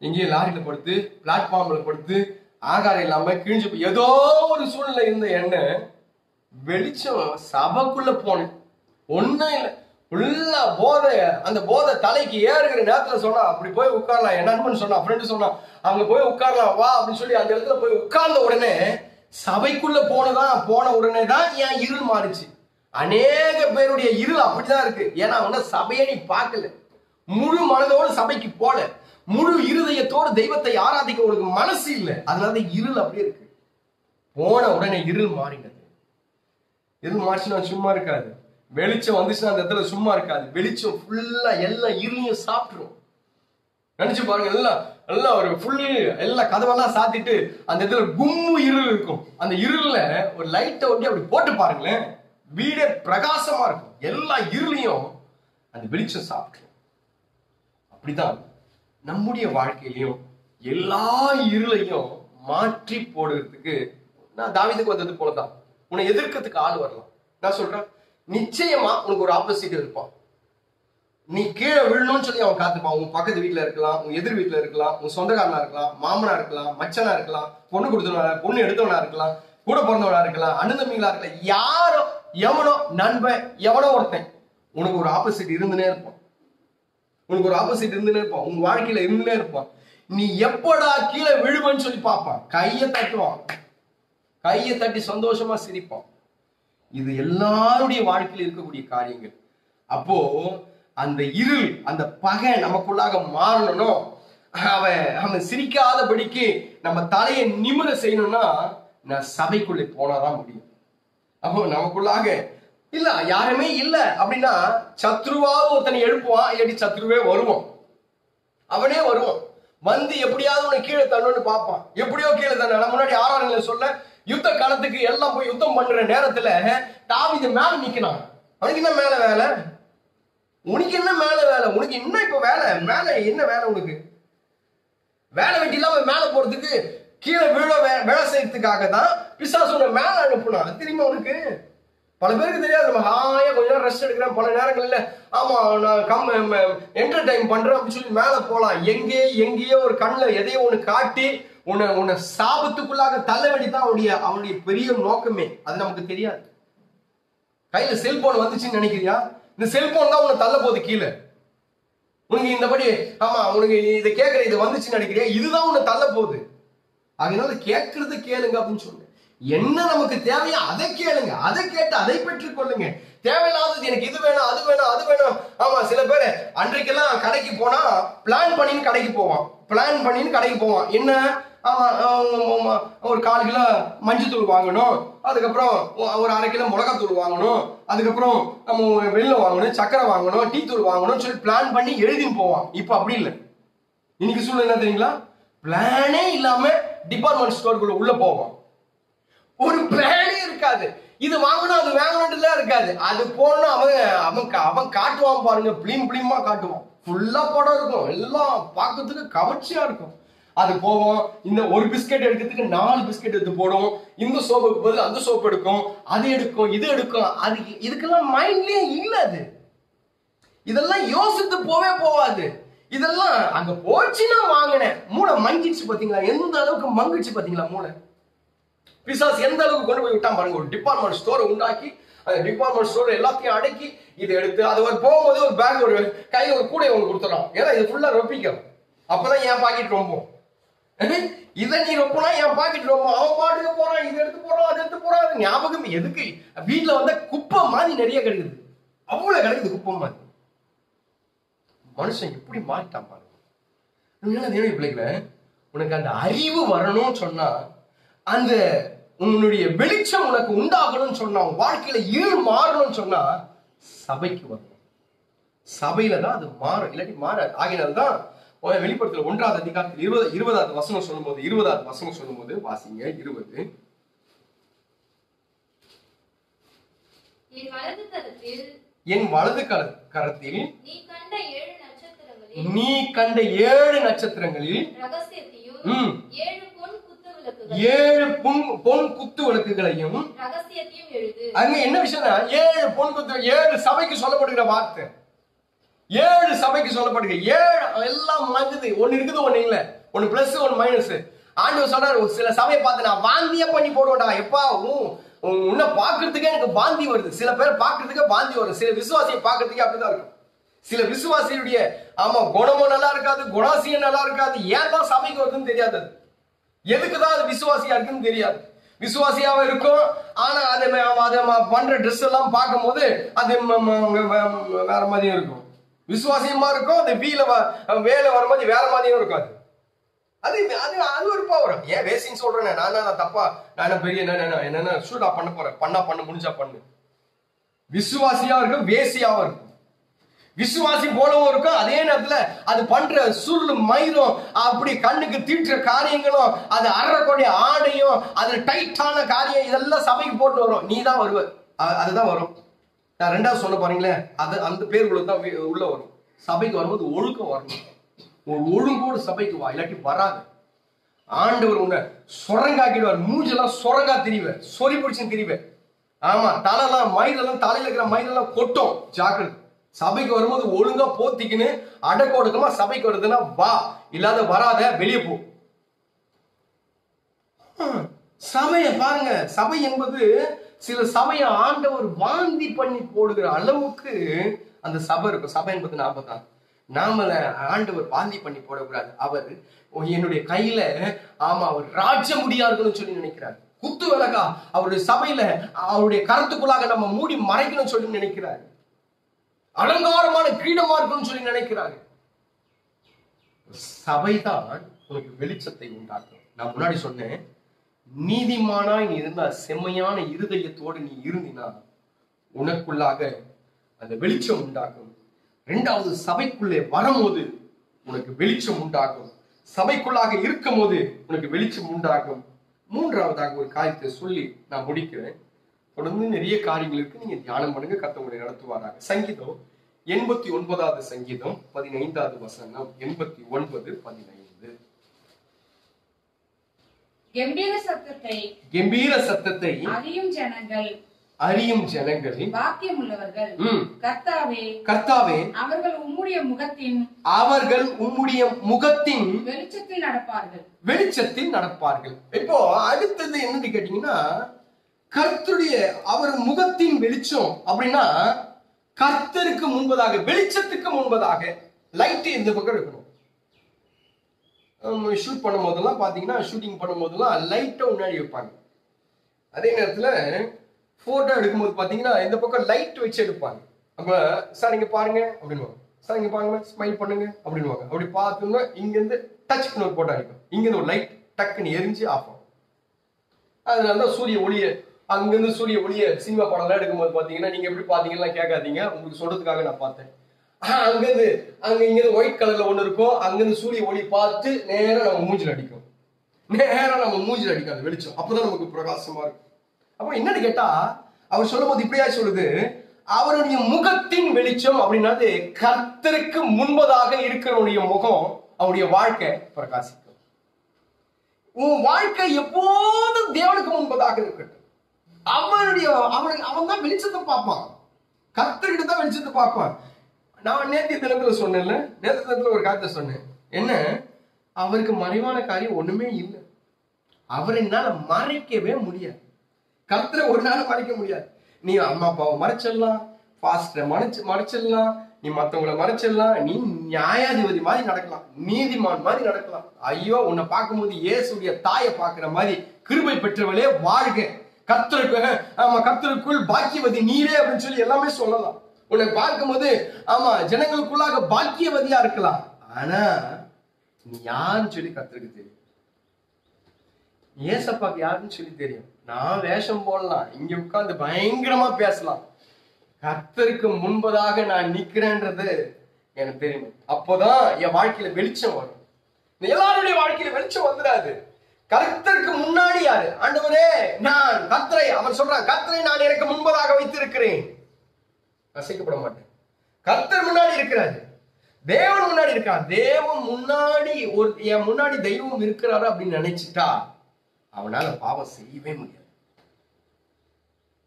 எங்கேயும் லாரியில படுத்து, பிளாட்ஃபார்ம்ல படுத்து, ஆகாரம் இல்லாம கிழிஞ்சு ஏதோ ஒரு சூழ்நிலை இருந்த என்ன வெளிச்சம் சபைக்குள்ள போனேன். ஒன்னும் இல்லை, ஃபுல்லா போதை. அந்த போதை தலைக்கு ஏறுகிற நேரத்துல சொன்னா அப்படி போய் உட்காரலாம். என்ன நண்பன் சொன்னா, ஃப்ரெண்டு சொன்னா, அவங்க போய் உட்காரலாம் வா அப்படின்னு சொல்லி அந்த இடத்துல போய் உட்கார்ந்த உடனே சபைக்குள்ள போன உடனே தான் என் இருள் மாறிச்சு. அநேக பேருடைய இருள் அப்படிதான் இருக்கு. ஏன்னா அவங்க சபையை நீ பார்க்கல, முழு மனதோடு சபைக்கு போல, முழு இருதயத்தோடு தெய்வத்தை ஆராதிக்க உனக்கு மனசு இல்லை. அதனால இருள் அப்படியே இருக்கு. போன உடனே இருள் மாறினது. இருள் மாறிச்சுன்னா சும்மா இருக்காது. வெளிச்சம் வந்துச்சுன்னா அந்த இடத்துல சும்மா இருக்காது. வெளிச்சம் ஃபுல்லா எல்லா இருளையும் சாப்பிட்டுரும். நினைச்சு பாருங்க, எல்லாம் ஒரு ஃபுல் எல்லா கதவெல்லாம் சாத்திட்டு அந்த இடத்துல கும்மு இருள் இருக்கும். அந்த இருள்ல ஒரு லைட்டை ஒட்டி அப்படி போட்டு பாருங்களேன், வீடே பிரகாசமா இருக்கும். எல்லா இருளையும் அந்த வெளிச்சம் சாப்பிட்டுரும். அப்படிதான் நம்முடைய வாழ்க்கையிலையும் எல்லா இருளையும் மாற்றி போடுறதுக்கு நான் தாவீதுக்கு வந்தது போலதான். உன்னை எதிர்க்கிறதுக்கு ஆள் வரலாம். நான் சொல்றேன், நிச்சயமா உனக்கு ஒரு ஆப்போசிட் இருப்பான். நீ கீழே விழணும்னு சொல்லி அவன் காத்துப்பான். உன் பக்கத்து வீட்டுல இருக்கலாம், உன் எதிர் வீட்டுல இருக்கலாம், உன் சொந்தக்காரனா இருக்கலாம், மாமனா இருக்கலாம், மச்சனா இருக்கலாம், பொண்ணு கொடுத்தவனா, பொண்ணு எடுத்தவனா இருக்கலாம், கூட பிறந்தவனா இருக்கலாம், அண்ணன் தம்பிகளா இருக்கலாம். யாரோ எவனோ நண்பன் எவனோ ஒருத்தன் உனக்கு ஒரு ஆப்போசிட் இருந்துனே இருப்பான். உன் வாழ்க்கையில இருந்துனே இருப்பான். நீ எப்படா கீழே விழுவன்னு சொல்லி பார்ப்பான். கையை தட்டுவான், கையை தட்டி சந்தோஷமா சிரிப்பான். இது எல்லாருடைய வாழ்க்கையில் இருக்கக்கூடிய காரியங்கள். அப்போ அந்த இருள், அந்த பகை நமக்குள்ளாக மாறணும். அவன் சிரிக்காதபடிக்கு நம்ம தலையை நிமிர செய்யணும்னா நான் சபைக்குள்ளே போனாதான் முடியும். அப்போ நமக்குள்ளாக இல்ல யாருமே இல்ல அப்படின்னா சத்ருவாவது ஒருத்தனை எழுப்புவான், இல்லாட்டி சத்ருவே வருவான். அவனே வருவான், வந்து எப்படியாவது உன்னை கீழே தள்ளணும்னு பார்ப்பான். எப்படியோ கீழே தள்ள. முன்னாடி 6ஆம் நிலை சொல்ல, யுத்த காலத்துக்கு எல்லாம் போய் யுத்தம் பண்ற நேரத்துல தாவீது மேல நிக்கிறான். அவனுக்கு என்ன மேல வேலை? உனக்கு என்ன மேல வேலை? உனக்கு என்ன இப்ப வேலை? மேல என்ன வேலை உனக்கு? வேலை வெட்டி இல்லாம மேல போறதுக்கு, கீழே வேலை செய்யறதுக்காக தான் பிசாசு மேல அனுப்புனா. தெரியுமா உனக்கு? பல பேருக்கு தெரியாது. நம்ம ஹாயா கொஞ்ச நேரம் ரெஸ்ட் எடுக்கிறேன், பல நேரங்கள்ல நான் என்டர்டைன் பண்றேன் அப்படின்னு சொல்லி மேல போலாம். எங்கேயோ ஒரு கண்ணில் எதையோ ஒண்ணு காட்டி உன்னை சாபத்துக்குள்ளாக தள்ள வேண்டிதான் அவனுடைய பெரிய நோக்கமே. அது நமக்கு தெரியாது. கையில செல்போன் வந்துச்சுன்னு நினைக்கிறியா? இந்த செல்போன் தான் உன்னை தள்ள போகுது கீழே. உனக்கு இந்தபடி உனக்கு இதை கேட்கற இது வந்துச்சுன்னு நினைக்கிறியா? இதுதான் உன்னை தள்ள போகுது. அதனால கேட்கறது கேளுங்க அப்படின்னு சொல்லுங்க. என்ன நமக்கு தேவையா அதை கேளுங்க, அதை கேட்டு அதை பெற்றுக் கொள்ளுங்க. தேவையில்லாதது எனக்கு இது வேணும், அது வேணும், அது வேணும். சில பேர் அன்றைக்கெல்லாம் கடைக்கு போனா பிளான் பண்ணின்னு கடைக்கு போவான். என்ன ஒரு 1/4 கிலோ மஞ்சத்தூள் வாங்கணும், அதுக்கப்புறம் ஒரு 1/2 கிலோ மிளகாத்தூள் வாங்கணும், அதுக்கப்புறம் நம்ம வெல்லம் வாங்கணும், சக்கரை வாங்கணும், டீ தூள் வாங்கணும்னு சொல்லி பிளான் பண்ணி எழுதின்னு போவான். இப்ப அப்படி இல்லை. இன்னைக்கு சூழ்நிலை என்ன தெரியுங்களா? பிளானே இல்லாம டிபார்ட்மெண்ட் ஸ்டோருக்குள்ள உள்ள போவான். ஒரு பிளானே இருக்காது. இது வாங்கணும் அது வாங்கணும்லாம் இருக்காது. அது போனா அவன் காட்டுவான் பாருங்க, பிளிம் பிளிமா காட்டுவான். ஃபுல்லா படம் இருக்கும், எல்லாம் பார்க்கறதுக்கு கவர்ச்சியா இருக்கும். அது போவோம், இந்த ஒரு பிஸ்கெட் எடுக்கிறதுக்கு 4 பிஸ்கெட் எடுத்து போடும், இந்த சோப்புக்கு பதில் அந்த சோப்பு எடுக்கும், அது எடுக்கும், இது எடுக்கும். அது இதுக்கெல்லாம் மைண்ட்லயே இல்ல. அது இதெல்லாம் யோசித்து போவாது. இதெல்லாம் அங்க போச்சுன்னா வாங்கினேன், மூளை மங்கிச்சு பாத்தீங்களா, எந்த அளவுக்கு மங்கிச்சு பாத்தீங்களா மூளை. பிசாசு எந்த அளவுக்கு கொண்டு போய் விட்டான் பாருங்க. ஒரு டிபார்ட்மெண்ட் ஸ்டோரை உண்டாக்கி, அந்த டிபார்ட்மெண்ட் ஸ்டோர் எல்லாத்தையும் அடக்கி, இதை எடுத்து அது ஒரு போகும்போது ஒரு பேக், ஒரு கையில ஒரு கூடை ஒன்று கொடுத்துறான். ஏன்னா இது ஃபுல்லா ரொப்பிக்கும், அப்பதான் என் பாக்கெட் ரொம்பும். இதை நீ ரொப்பினா என் பாக்கெட் ரொம்பும். அவன் பாட்டுக்கு போறான், இது எடுத்து போறான், அது எடுத்து போறான். அது ஞாபகம் எதுக்கு? வீட்டுல வந்து குப்பை மாதிரி நிறைய கிடைக்குது, அவ்வளவு கிடைக்குது குப்பை மாதிரி. மனுஷன் எப்படி மாறிட்டான் பாருங்க. தேவனுடைய பிள்ளைகளை, உனக்கு அந்த அறிவு வரணும்னு சொன்னா, அந்த உன்னுடைய வெளிச்சம் உனக்கு உண்டாகணும்னு சொன்னா, வாழ்க்கையில இருள் மாறணும்னு சொன்னா சபைக்கு வரணும். சபையில தான் அது மாறும், இல்லாட்டி மாறாது. ஆகினால்தான் வெளிப்படுத்தல் 1ஆம் அதிகாரத்தில் 20வது வசனம் சொல்லும்போது வாசிங்க. 20 என் வலது கரத்தில் நீ கண்ட 7 நட்சத்திரங்களில் 7 பொன் குத்து விளக்குகளையும். அங்க என்ன விஷயம்னா, 7 பொன் குத்து, 7 சபைக்கு சொல்லப்படுகிற வார்த்தை, 7 சபைக்கு சொல்லப்படுகிற 7 எல்லாம் மங்குது. ஒன்னு இருக்குது, ஒண்ணு இல்ல, ஒன்னு பிளஸ், ஒன்னு மைனஸ். ஆண்டவர் சொல்றாரு, சில சபையை பார்த்து நான் வாந்தியா பண்ணி போடுவேன்டா. எப்பா உன்னை பாக்குறதுக்கே எனக்கு பாந்தி வருது. சில பேர் பாக்குறதுக்கே பாந்தி வருது. சில விசுவாசியை பாக்குறதுக்கே அப்படிதான் இருக்கும். சில விசுவாசியுடைய குணமும் நல்லா இருக்காது, குணாசியம் நல்லா இருக்காது. ஏன் தான் சபைக்கு வருதுன்னு தெரியாது, எதுக்குதான் அது விசுவாசியா இருக்குன்னு தெரியாது. விசுவாசியாவ இருக்கும், ஆனா அதை பண்ற ட்ரெஸ் எல்லாம் பார்க்கும் போது அது வேற மாதிரியும் இருக்கும். விசுவாசியமா இருக்கும், அது வேலை வரும்போது வேற மாதிரியும் இருக்காது. அது அது அது ஒரு பவர். ஏன் வேசின்னு சொல்றேன் நான் தப்பா, நான் பெரிய என்ன சூடா பண்ண போறேன், பண்ண முடிஞ்சா பண்ணு. விசுவாசியா இருக்கும், வேசியாவும் இருக்கும். விசுவாசி போலவும் இருக்கும், அதே நேரத்துல அது பண்ற சுருள் மயிரும், அப்படி கண்ணுக்கு தீட்டுற காரியங்களும், அது அறக்கூடிய ஆடையும், அது டைட்டான காரியம், இதெல்லாம் சபைக்கு போட்டு வரும். நீ தான் வருவ, அதுதான் வரும். நான் 2வது சொல்ல போறீங்களே, அது அந்த பேருக்குள்ள தான் உள்ள வரும். சபைக்கு வரும்போது ஒழுக்கம் வரணும். ஒரு ஒழுங்கோடு சபைக்கு வா, இல்லாட்டி வராது. ஆண்டவர் உன்னை சுரங்காக்கிடுவார். மூஞ்செல்லாம் சுரங்கா திரிவ, சொறி பிடிச்சுன்னு திரிவ. ஆமா, தலையெல்லாம் மயிரெல்லாம், தலையில இருக்கிற மயிரெல்லாம் கொட்டும். ஜாக்கிரதை. சபைக்கு வரும்போது ஒழுங்கா போத்திக்கின்னு அடக்கொடுக்கமா சபைக்கு வருதுன்னா வா, இல்லாத வராத, வெளியே போ. சபைய பாருங்க, சபை என்பது சில சபையை ஆண்டவர் வாந்தி பண்ணி போடுகிற அளவுக்கு அந்த சபை இருக்கும். சபை என்பது நாம தான். நாம ஆண்டவர் வாந்தி பண்ணி போடக்கூடாது. அவர் என்னுடைய கையில அவர் ராஜ முடியா இருக்குன்னு சொல்லி நினைக்கிறார். குத்து விளக்கா அவருடைய சபையில அவருடைய கருத்துக்குள்ளாக நம்ம மூடி மறைக்கணும்னு சொல்லி நினைக்கிறார். அலங்காரமான கிரீடமா இருக்குன்னு சொல்லி நினைக்கிறாங்க. சபைதான் உனக்கு வெளிச்சத்தை உண்டாக்கும். நான் முன்னாடி சொன்னேன், நீதிமானாய் நீ இருந்தா, செம்மையான இருதயத்தோடு நீ இருந்தினா உனக்குள்ளாக அந்த வெளிச்சம் உண்டாகும். 2வது, சபைக்குள்ளே வரும்போது உனக்கு வெளிச்சம் உண்டாகும். சபைக்குள்ளாக இருக்கும் போது உனக்கு வெளிச்சம் உண்டாகும். 3வதாக ஒரு காரியத்தை சொல்லி நான் முடிக்கிறேன். தொடர்ந்து நிறைய காரியங்கள் இருக்கு, நீங்க தியானம் பண்ணுங்க, கர்த்தர் நடத்துவாராங்க. சங்கீதம் 89வது சங்கீதம் 15வது வசனம். 89:15. கம்பீர சத்தத்தை அறியும் ஜனங்கள் பாக்கியமுள்ளவர்கள். கர்த்தாவே, அவர்கள் உம்முடைய முகத்தின் வெளிச்சத்தில் நடப்பார்கள். இப்போ அடுத்தது என்னன்னு கேட்டீங்கன்னா, கர்த்தருடைய அவர் முகத்தின் வெளிச்சம் அப்படின்னா, கர்த்தருக்கு முன்பதாக, வெளிச்சத்துக்கு முன்பதாக லைட் இந்த பக்கம் இருக்கணும். ஷூட் பண்ணும் போதெல்லாம் பாத்தீங்கன்னா, ஷூட்டிங் பண்ணும் போதெல்லாம் லைட்டை முன்னாடி வைப்பாங்க. அதே நேரத்துல போட்டோ எடுக்கும்போது பாத்தீங்கன்னா இந்த பக்கம் லைட் வச்சு எடுப்பாங்க. அப்ப சார் இங்க பாருங்க அப்படின்னு, சார் இங்க பாருங்க, ஸ்மைல் பண்ணுங்க அப்படின்னு. அப்படி பார்த்தோம்னா இங்க இருந்து டச் பண்ண ஒரு போட்டோ அடிக்கும், இங்க இருந்து ஒரு லைட் டக்குன்னு எரிஞ்சு ஆஃப் ஆகும். அதனாலதான் சூரிய ஒளிய, அங்கிருந்து சூரிய ஒளிய சினிமா படம் எல்லாம் எடுக்கும்போது பாத்தீங்கன்னா, நீங்க எப்படி பாத்தீங்கன்னா கேட்காதீங்க, உங்களுக்கு சொல்றதுக்காக நான் பார்த்தேன். இங்கிருந்து ஒயிட் கலர்ல ஒண்ணு இருக்கும், அங்கிருந்து சூரிய ஒளி பார்த்து நேரம் நம்ம மூஞ்சில் அடிக்கும், அந்த வெளிச்சம். அப்பதான் நமக்கு பிரகாசமா இருக்கும். அப்ப என்னன்னு கேட்டா, அவர் சொல்லும் போது இப்படியா சொல்லுது, அவருடைய முகத்தின் வெளிச்சம் அப்படின்னாது கர்த்தருக்கு முன்பதாக இருக்கிறவனுடைய முகம், அவருடைய வாழ்க்கை பிரகாசிக்கும். உன் வாழ்க்கை எப்போதும் தேவனுக்கு முன்பதாக இருக்கட்டும். அவன் தான் வெளிச்சத்தை பார்ப்பான், கர்த்தர்கிட்ட தான் வெளிச்சத்தை பார்ப்பான். நான் நேற்று தினத்துல சொன்னேன்ல, நேற்று தினத்துல ஒரு காரியத்தை சொன்னேன். என்ன? அவருக்கு மறைவான காரியம் ஒண்ணுமே இல்லை. அவரைனால மறைக்கவே முடியாது. கர்த்தரை ஒரு நாள் மறைக்க முடியாது. நீ அம்மா அப்பாவை மறைச்சிடலாம், பாஸ்டரை மறைச்சிடலாம், நீ மற்றவங்களை மறைச்சிடலாம், நீ நியாயாதிபதி மாதிரி நடக்கலாம், நீதிமான் மாதிரி நடக்கலாம். ஐயோ, உன்னை பார்க்கும்போது இயேசுடைய தாயை பார்க்கிற மாதிரி கிருபை பெற்றவளே வாழ்க, கர்த்தருக்குள் பாக்கியவதி நீரே அப்படின்னு சொல்லி எல்லாமே சொல்லலாம். உன்னை பார்க்கும்போது ஜனங்களுக்குள்ளாக பாக்கியவதியா இருக்கலாம். ஆனா நீ யாருன்னு சொல்லி கர்த்தருக்கு தெரியும். ஏசப்பாக்கு யாருன்னு சொல்லி தெரியும். நான் வேஷம் போடலாம், இங்க உட்கார்ந்து பயங்கரமா பேசலாம், கர்த்தருக்கு முன்பதாக நான் நிக்கிறேன்றது எனக்கு தெரியும். அப்போதான் என் வாழ்க்கையில வெளிச்சம் வரும். எல்லாருடைய வாழ்க்கையில வெளிச்சம் வந்துடாது. கர்த்தருக்கு முன்னாடி யாரு? ஆண்டவரே, நான் கர்த்தரை, அவன் சொல்றான், கர்த்தரை நான் எனக்கு முன்பதாக வைத்திருக்கிறேன், அசைக்கப்பட மாட்டேன். கர்த்தர் முன்னாடி இருக்கிறாரு, தேவன் முன்னாடி இருக்கான். தேவன் முன்னாடி என் முன்னாடி தெய்வம் இருக்கிறாரு அப்படின்னு நினைச்சிட்டா அவனால பாவம் செய்யவே முடியாது.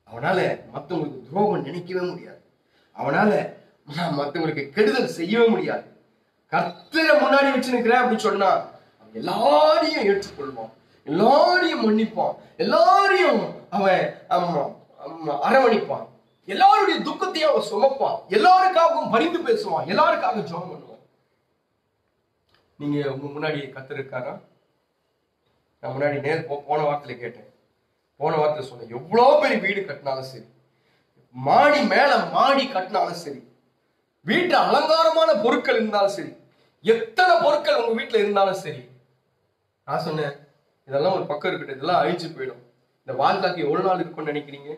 அவனால மற்றவங்களுக்கு துரோகம் நினைக்கவே முடியாது. அவனால மற்றவங்களுக்கு கெடுதல் செய்யவே முடியாது. கர்த்தரை முன்னாடி வச்சு நிற்கிறேன் அப்படின்னு சொன்னா அவன் எல்லாரையும் ஏற்றுக்கொள்வான், எல்லாரையும் மன்னிப்பான், எல்லாரையும் அவன் அரவணைப்பான், எல்லாருடைய துக்கத்தையும் அவன் சுமப்பான், எல்லாருக்காகவும் பரிந்து பேசுவான், எல்லாருக்காக ஜெபம் பண்ணுவான். நீங்க உங்க முன்னாடி கர்த்தர் இருக்காரா? நான் முன்னாடி போன வாரத்துல கேட்டேன், போன வாரத்துல சொன்னேன், எவ்வளவு பெரிய வீடு கட்டினாலும் சரி, மாடி மேல மாடி கட்டினாலும் சரி, வீட்டு அலங்காரமான பொருட்கள் இருந்தாலும் சரி, எத்தனை பொருட்கள் உங்க வீட்டுல இருந்தாலும் சரி, நான் சொன்னேன் இதெல்லாம் ஒரு பக்கம் இருக்கட்டும், இதெல்லாம் அழிஞ்சு போயிடும். இந்த வாழ்க்கைக்கு எவ்வளவு நாள் இருக்கும்னு நினைக்கிறீங்க?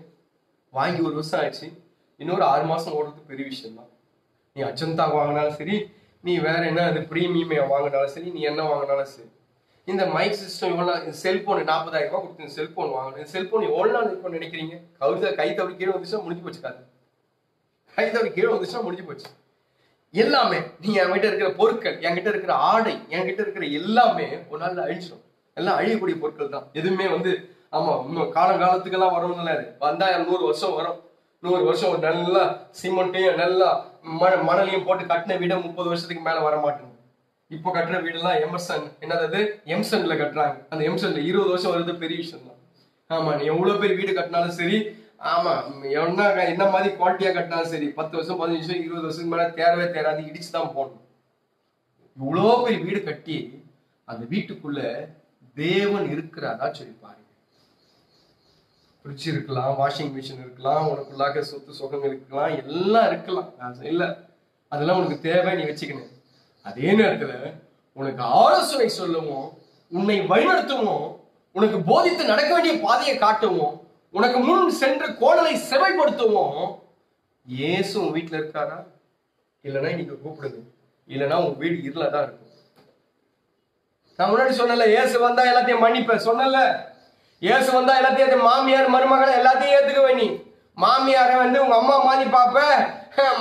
வாங்கி 1 வருஷம் ஆயிடுச்சு, இன்னொரு 6 மாசம் ஓடுறது பெரிய விஷயம் தான். நீ அஜந்தா வாங்கினாலும் சரி, நீ வேற என்ன அது பிரீமியம் வாங்கினாலும் சரி, நீ என்ன வாங்கினாலும் சரி, இந்த மைக் சிஸ்டம் எவ்வளவு, செல்போன் 40,000 ரூபாய் கொடுத்து செல்போன் வாங்கணும், செல்போன் எவ்வளவு நாள் இருக்கும்னு நினைக்கிறீங்க? கை தவறி கீழே வந்துச்சுன்னா முடிஞ்சு போச்சு. கை தவறி கீழே வந்துச்சுன்னா முடிஞ்சு போச்சு. எல்லாமே நீ என்கிட்ட இருக்கிற பொருட்கள், என்கிட்ட இருக்கிற ஆடை, என்கிட்ட இருக்கிற எல்லாமே ஒரு நாள்ல அழிச்சிடும். எல்லாம் அழியக்கூடிய பொருட்கள் தான். எதுவுமே இன்னும் காலத்துக்கெல்லாம் வரும்ல, வந்தா 100 வருஷம் வரும். 100 வருஷம் ஒரு நல்லா சிமெண்ட்டையும் நல்லா மணலையும் போட்டு கட்டின வீட 30 வருஷத்துக்கு மேல வர மாட்டேங்குது. இப்போ கட்டுற வீடு எல்லாம் எம்சன்ல கட்டுறாங்க. அந்த எம்சன்ல 20 வருஷம் வருது, பெரிய விஷயம் தான். நீ எவ்வளவு பெரிய வீடு கட்டினாலும் சரி, என்ன மாதிரி குவாலிட்டியா கட்டினாலும் சரி, 10 வருஷம் 15 வருஷம் 20 வருஷத்துக்கு மேல தேரவே தேராது, இடிச்சுதான் போடணும். இவ்வளோ பெரிய வீடு கட்டி அந்த வீட்டுக்குள்ள தேவன் இருக்கிறாரா சொல்லி பாருங்க. ஃப்ரிட்ஜ் இருக்கலாம், வாஷிங் மிஷின் இருக்கலாம், உனக்குள்ளாக சொத்து சுகம் இருக்கலாம், எல்லாம் இருக்கலாம். இல்ல, அதெல்லாம் உனக்கு தேவை, நீ வச்சுக்கணும். அதே நேரத்துல உனக்கு ஆலோசனை சொல்லவும், உன்னை வழிநடத்தவும், உனக்கு போதித்து நடக்க வேண்டிய பாதையை காட்டவும், உனக்கு முன் சென்று கோணலை செவைப்படுத்தவும் இயேசு உன் வீட்டுல இருக்காரா? இல்லைன்னா இன்னைக்கு கூப்பிடுங்க, இல்லைன்னா உன் வீடு இருளதான் இருக்கும். நான் முன்னாடி சொன்னல, இயேசு வந்தா எல்லாத்தையும் மன்னிப்பேன் சொன்னல. இயேசு வந்தா எல்லாத்தையும், மாமியார் மருமகளை எல்லாத்தையும் ஏத்துக்குவே. நீ மாமியார உங்க அம்மா மாதிரி பாப்ப,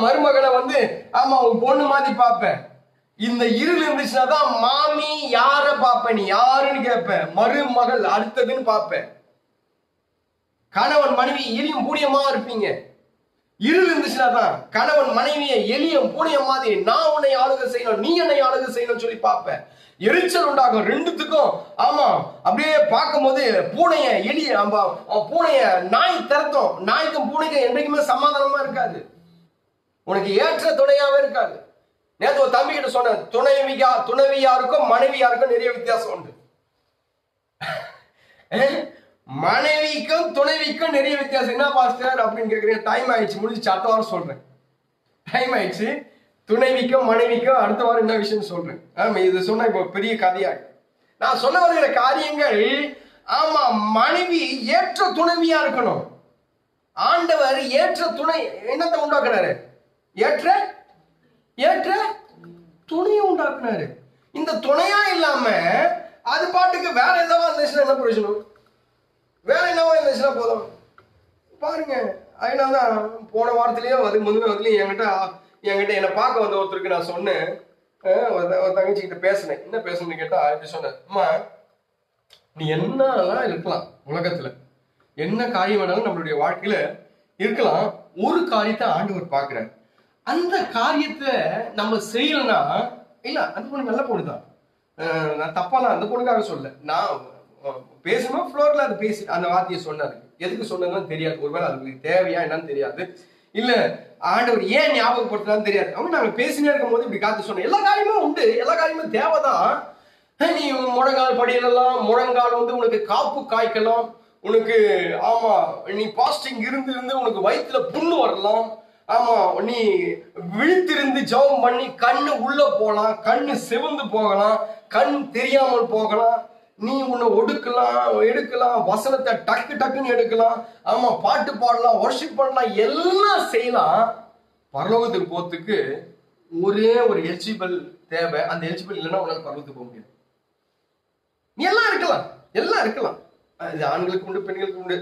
மருமகளை உன் பொண்ணு மாதிரி பாப்ப. இந்த இருள் இருந்துச்சுன்னா தான் மாமி யார பாப்ப, நீ யாருன்னு கேப்ப, மருமகள் அடுத்ததுன்னு பாப்ப. கணவன் மனைவி எலியும் பூனியமா இருப்பீங்க. இருள் இருந்துச்சுன்னா தான் கணவன் மனைவியை எலியும் பூனியம் மாதிரி, நான் உன்னை ஆளுகை செய்யணும், நீ என்னை ஆளுகை செய்யணும் சொல்லி பாப்ப. எரிச்சல் உண்டாகும் ரெண்டுத்துக்கும். அப்படியே பார்க்கும் போது பூனைய எலிய பூனைய நாய் திறத்தும். நாய்க்கும் பூனைக்கும் என்றைக்குமே சமாதானமா இருக்காது, உனக்கு ஏற்ற துணையாவே இருக்காது. நேற்று ஒரு தம்பி கிட்ட சொன்ன, துணைவியாருக்கும் மனைவியாருக்கும் நிறைய வித்தியாசம் உண்டு. மனைவிக்கும் துணைவிக்கும் நிறைய வித்தியாசம். என்ன பாஸ்டர் அப்படின்னு கேட்குறீங்க? டைம் ஆயிடுச்சு, முடிஞ்சு அடுத்த வாரம் சொல்றேன். டைம் ஆயிடுச்சு. துணைவிக்கும் மனைவிக்கும் அடுத்த வாரம் என்ன விஷயம் சொல்றேன். இது சொன்னா இப்போ பெரிய கதையாக. நான் சொல்ல வருகிற காரியங்கள், மனைவி ஏற்ற துணைவியா இருக்கணும். ஆண்டவர் ஏற்ற துணை என்னத்தை உண்டாக்குனாரு? ஏற்ற துணையை உண்டாக்குனாரு. இந்த துணையா இல்லாம அது பாட்டுக்கு வேற என்னவா இருந்துச்சுன்னா என்ன பிரயோஜனம்? வேற என்னவா இருந்துச்சுன்னா போதும். பாருங்க, அதனாலதான் போன வாரத்திலயும் அது முந்தின வாரத்திலயும் என்கிட்ட என்னை பார்க்க வந்த ஒருத்தருக்கு நான் சொன்னேன், ஒரு தங்கச்சி கிட்ட பேசினேன். என்ன பேசணும்னு கேட்டா இப்படி சொன்னேன், அம்மா நீ என்னலாம் இருக்கலாம், உலகத்துல என்ன காரியம் வேணாலும் நம்மளுடைய வாழ்க்கையில இருக்கலாம், ஒரு காரியத்தை ஆண்டவர் பார்க்கிறார். அந்த காரியத்தை நம்ம செய்யலன்னா, இல்ல அந்த பொண்ணு நல்ல பொண்ணுதான், நான் தப்பாலாம் அந்த பொண்ணுக்காக சொல்ல, நான் பேசணும் ஃப்ளோர்ல அது பேசி அந்த வார்த்தையை சொன்னாரு. எதுக்கு சொன்னதுன்னு தெரியாது, ஒருவேளை அதுக்கு தேவையா என்னன்னு தெரியாது, இல்ல ஆண்டவர் ஏன் ஞாபகப்படுத்தினான்னு தெரியாது. அவங்க நாங்க பேசினே இருக்கும் போது இப்படி காத்து சொன்னேன். எல்லா காரியமும் உண்டு, எல்லா காரியமும் தேவைதான். நீ முழங்கால் படியலாம், முழங்கால் உனக்கு காப்பு காய்க்கலாம், உனக்கு ஆமா நீ பாஸ்டிங் இருந்து உனக்கு வயிற்றுல புண்ணு வரலாம், ஆமா நீ விழித்திருந்து ஜெபம் பண்ணி கண்ணு உள்ள போகலாம், கண்ணு சிவந்து போகலாம், கண் தெரியாமல் போகலாம், நீ உன்னை எடுக்கலாம், வசனத்தை டக்குன்னு எடுக்கலாம், ஆமா பாட்டு பாடலாம், வொர்ஷிப் பண்ணலாம், எல்லாம் செய்யலாம். பரலோகத்துக்கு போறதுக்கு ஒரே ஒரு எலிஜிபிள் தேவை. அந்த எலிஜிபிள் இல்லைன்னா உன்னால பரலோகத்துக்கு போக முடியாது. நீ எல்லாம் இருக்கலாம். இது ஆண்களுக்கு உண்டு, பெண்களுக்கு உண்டு,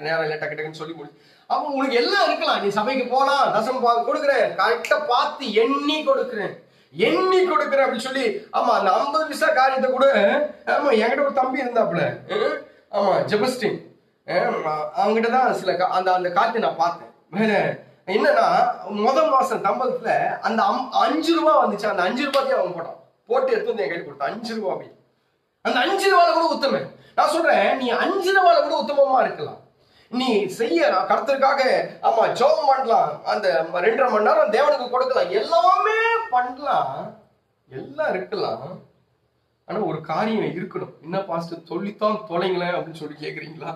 நேரம் இல்லை டக்குன்னு சொல்லி முடியும். அப்ப உனக்கு எல்லாம் இருக்கலாம். நீ சபைக்கு போலாம், தசம் கொடுக்குறேன், கரெக்டா பார்த்து எண்ணி கொடுக்குறேன் அப்படின்னு சொல்லி, ஆமா அந்த 50 பைசா காரியத்தை கூட, ஆமா என்கிட்ட ஒரு தம்பி இருந்தாப்புல, ஆமா ஜெபஸ்டின், அவங்ககிட்டதான் சில அந்த காரியத்தை நான் பார்த்தேன். வேற என்னன்னா முதல் மாசம் தம்பத்துல அந்த 5 ரூபா வந்துச்சு, அந்த 5 ரூபாய்க்கு அவன் போட்டு எடுத்து வந்து என் கையில் கொடுத்தான். 5 ரூபாய், அந்த 5 ரூபாயில கூட உத்தமன். நான் சொல்றேன், நீ 5 ரூபாயில கூட உத்தமமா இருக்கலாம். நீ செய்ய கர்த்தருக்காக ஆமா ஜெபம் பண்ணலாம், அந்த 2.5 மணி நேரம் தேவனுக்கு கொடுக்கலாம், எல்லாமே பண்ணலாம், எல்லாம் இருக்கலாம். ஆனா ஒரு காரியம் இருக்கணும். என்ன பாஸ்டர் சொல்லித்தான் தொலைங்களேன் அப்படின்னு சொல்லி கேக்குறீங்களா?